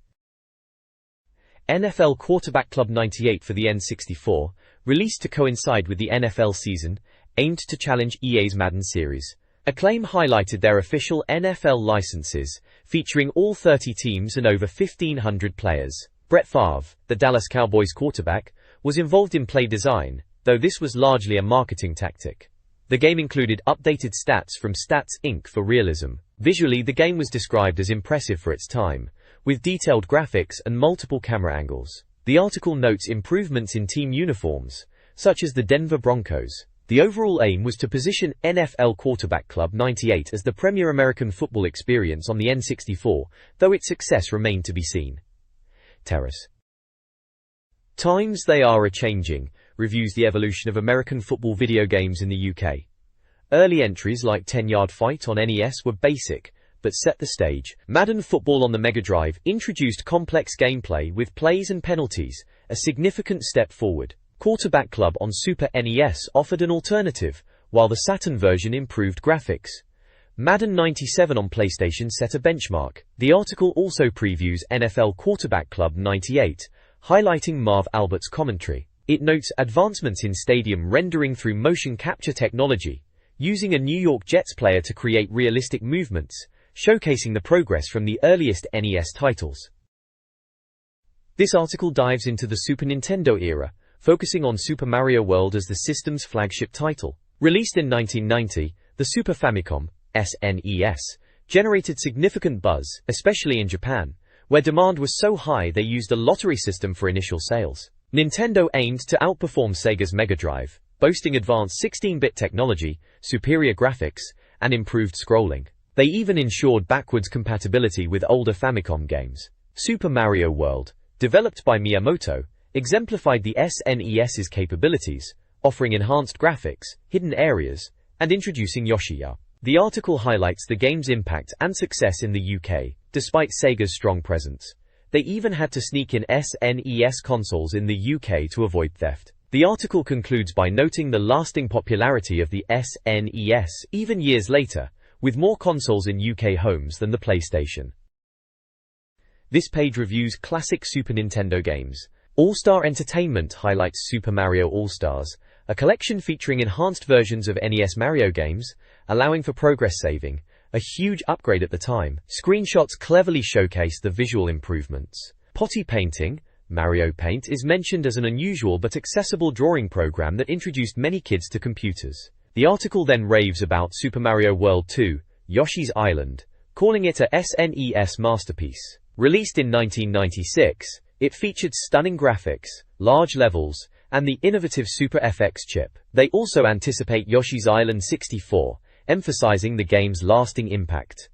NFL Quarterback Club 98 for the N64, released to coincide with the NFL season, aimed to challenge EA's Madden series. Acclaim highlighted their official NFL licenses, featuring all 30 teams and over 1,500 players. Brett Favre, the Dallas Cowboys quarterback, was involved in play design, though this was largely a marketing tactic. The game included updated stats from Stats Inc. for realism. Visually, the game was described as impressive for its time, with detailed graphics and multiple camera angles. The article notes improvements in team uniforms, such as the Denver Broncos. The overall aim was to position NFL Quarterback Club 98 as the premier American football experience on the N64, though its success remained to be seen. Terrace. Times they are a-changing, reviews the evolution of American football video games in the UK. Early entries like 10-Yard Fight on NES were basic, but set the stage. Madden Football on the Mega Drive introduced complex gameplay with plays and penalties, a significant step forward. Quarterback Club on Super NES offered an alternative, while the Saturn version improved graphics. Madden 97 on PlayStation set a benchmark. The article also previews NFL Quarterback Club 98, highlighting Marv Albert's commentary. It notes advancements in stadium rendering through motion capture technology, using a New York Jets player to create realistic movements, showcasing the progress from the earliest NES titles. This article dives into the Super Nintendo era, focusing on Super Mario World as the system's flagship title. Released in 1990, the Super Famicom (SNES) generated significant buzz, especially in Japan, where demand was so high they used a lottery system for initial sales. Nintendo aimed to outperform Sega's Mega Drive, boasting advanced 16-bit technology, superior graphics, and improved scrolling. They even ensured backwards compatibility with older Famicom games. Super Mario World, developed by Miyamoto, exemplified the SNES's capabilities, offering enhanced graphics, hidden areas, and introducing Yoshi-Ya. The article highlights the game's impact and success in the UK, despite Sega's strong presence. They even had to sneak in SNES consoles in the UK to avoid theft. The article concludes by noting the lasting popularity of the SNES even years later, with more consoles in UK homes than the PlayStation. This page reviews classic Super Nintendo games. All-Star Entertainment highlights Super Mario All-Stars, a collection featuring enhanced versions of NES Mario games, allowing for progress saving, a huge upgrade at the time. Screenshots cleverly showcase the visual improvements. Potty Painting, Mario Paint is mentioned as an unusual but accessible drawing program that introduced many kids to computers. The article then raves about Super Mario World 2, Yoshi's Island, calling it a SNES masterpiece. Released in 1996, it featured stunning graphics, large levels, and the innovative Super FX chip. They also anticipate Yoshi's Island 64, emphasizing the game's lasting impact.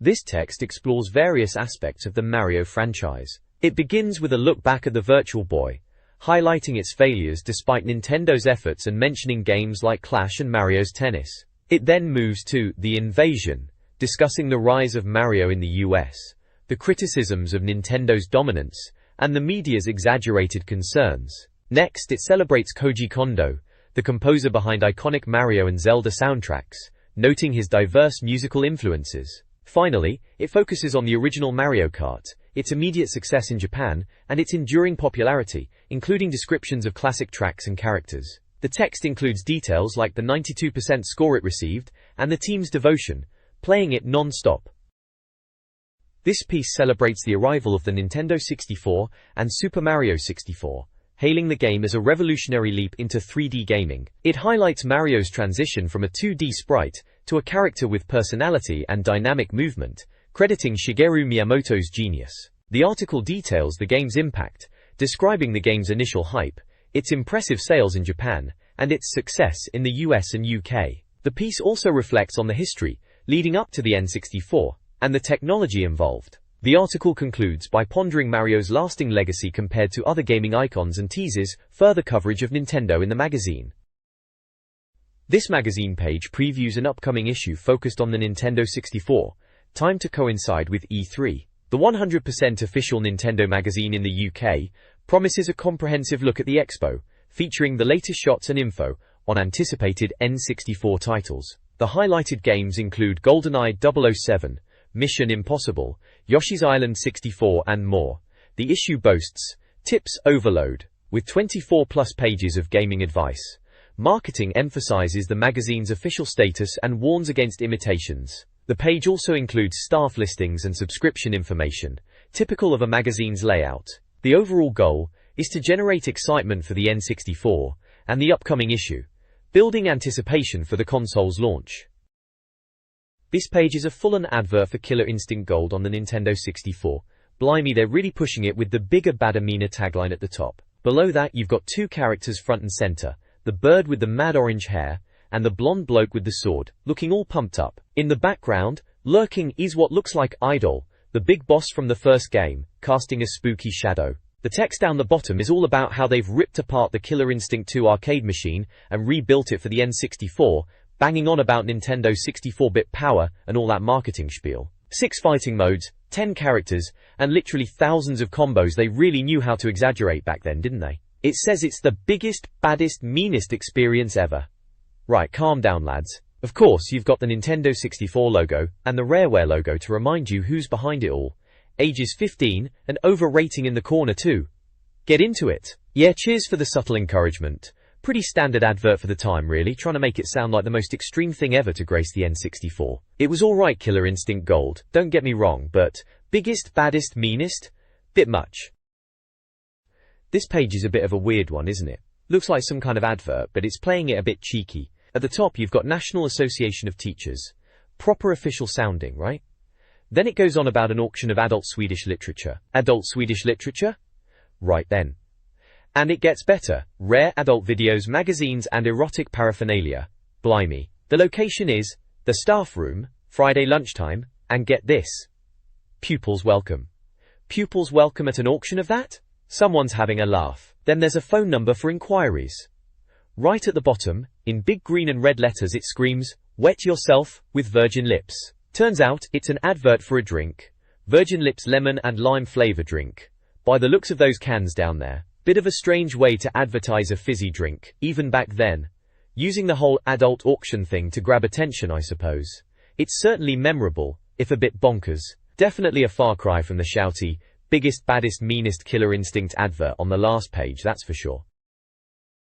This text explores various aspects of the Mario franchise. It begins with a look back at the Virtual Boy, highlighting its failures despite Nintendo's efforts and mentioning games like Clash and Mario's Tennis. It then moves to The Invasion, discussing the rise of Mario in the US, the criticisms of Nintendo's dominance, and the media's exaggerated concerns. Next, it celebrates Koji Kondo, the composer behind iconic Mario and Zelda soundtracks, noting his diverse musical influences. Finally, it focuses on the original Mario Kart, its immediate success in Japan, and its enduring popularity, including descriptions of classic tracks and characters. The text includes details like the 92% score it received, and the team's devotion, playing it non-stop. This piece celebrates the arrival of the Nintendo 64 and Super Mario 64, hailing the game as a revolutionary leap into 3D gaming. It highlights Mario's transition from a 2D sprite to a character with personality and dynamic movement, crediting Shigeru Miyamoto's genius. The article details the game's impact, describing the game's initial hype, its impressive sales in Japan, and its success in the US and UK. The piece also reflects on the history leading up to the N64, and the technology involved. The article concludes by pondering Mario's lasting legacy compared to other gaming icons and teases further coverage of Nintendo in the magazine. This magazine page previews an upcoming issue focused on the Nintendo 64, timed to coincide with E3. The 100% official Nintendo magazine in the UK promises a comprehensive look at the expo, featuring the latest shots and info on anticipated N64 titles. The highlighted games include GoldenEye 007, Mission Impossible, Yoshi's Island 64 and more. The issue boasts tips overload, with 24+ pages of gaming advice. Marketing emphasizes the magazine's official status and warns against imitations. The page also includes staff listings and subscription information, typical of a magazine's layout. The overall goal is to generate excitement for the N64 and the upcoming issue, building anticipation for the console's launch. This page is a full-on advert for Killer Instinct Gold on the Nintendo 64. Blimey, they're really pushing it with the bigger badder meaner tagline at the top. Below that you've got two characters front and center, the bird with the mad orange hair, and the blonde bloke with the sword, looking all pumped up. In the background, lurking is what looks like Idol, the big boss from the first game, casting a spooky shadow. The text down the bottom is all about how they've ripped apart the Killer Instinct 2 arcade machine and rebuilt it for the N64, banging on about Nintendo's 64-bit power and all that marketing spiel. 6 fighting modes, 10 characters, and literally thousands of combos. They really knew how to exaggerate back then, didn't they? It says it's the biggest, baddest, meanest experience ever. Right, calm down, lads. Of course, you've got the Nintendo 64 logo and the Rareware logo to remind you who's behind it all. Ages 15, and over-rating in the corner too. Get into it. Yeah, cheers for the subtle encouragement. Pretty standard advert for the time, really, trying to make it sound like the most extreme thing ever to grace the N64. It was alright, Killer Instinct Gold, don't get me wrong, but biggest, baddest, meanest? Bit much. This page is a bit of a weird one, isn't it? Looks like some kind of advert, but it's playing it a bit cheeky. At the top you've got National Association of Teachers. Proper official sounding, right? Then it goes on about an auction of adult Swedish literature. Adult Swedish literature? Right then. And it gets better. Rare adult videos, magazines and erotic paraphernalia. Blimey. The location is the staff room, Friday lunchtime, and get this. Pupils welcome. Pupils welcome at an auction of that? Someone's having a laugh. Then there's a phone number for inquiries. Right at the bottom, in big green and red letters it screams, "Wet yourself with virgin lips." Turns out, it's an advert for a drink. Virgin Lips lemon and lime flavor drink. By the looks of those cans down there. Bit of a strange way to advertise a fizzy drink, even back then. Using the whole adult auction thing to grab attention, I suppose. It's certainly memorable, if a bit bonkers. Definitely a far cry from the shouty, biggest, baddest, meanest Killer Instinct advert on the last page, that's for sure.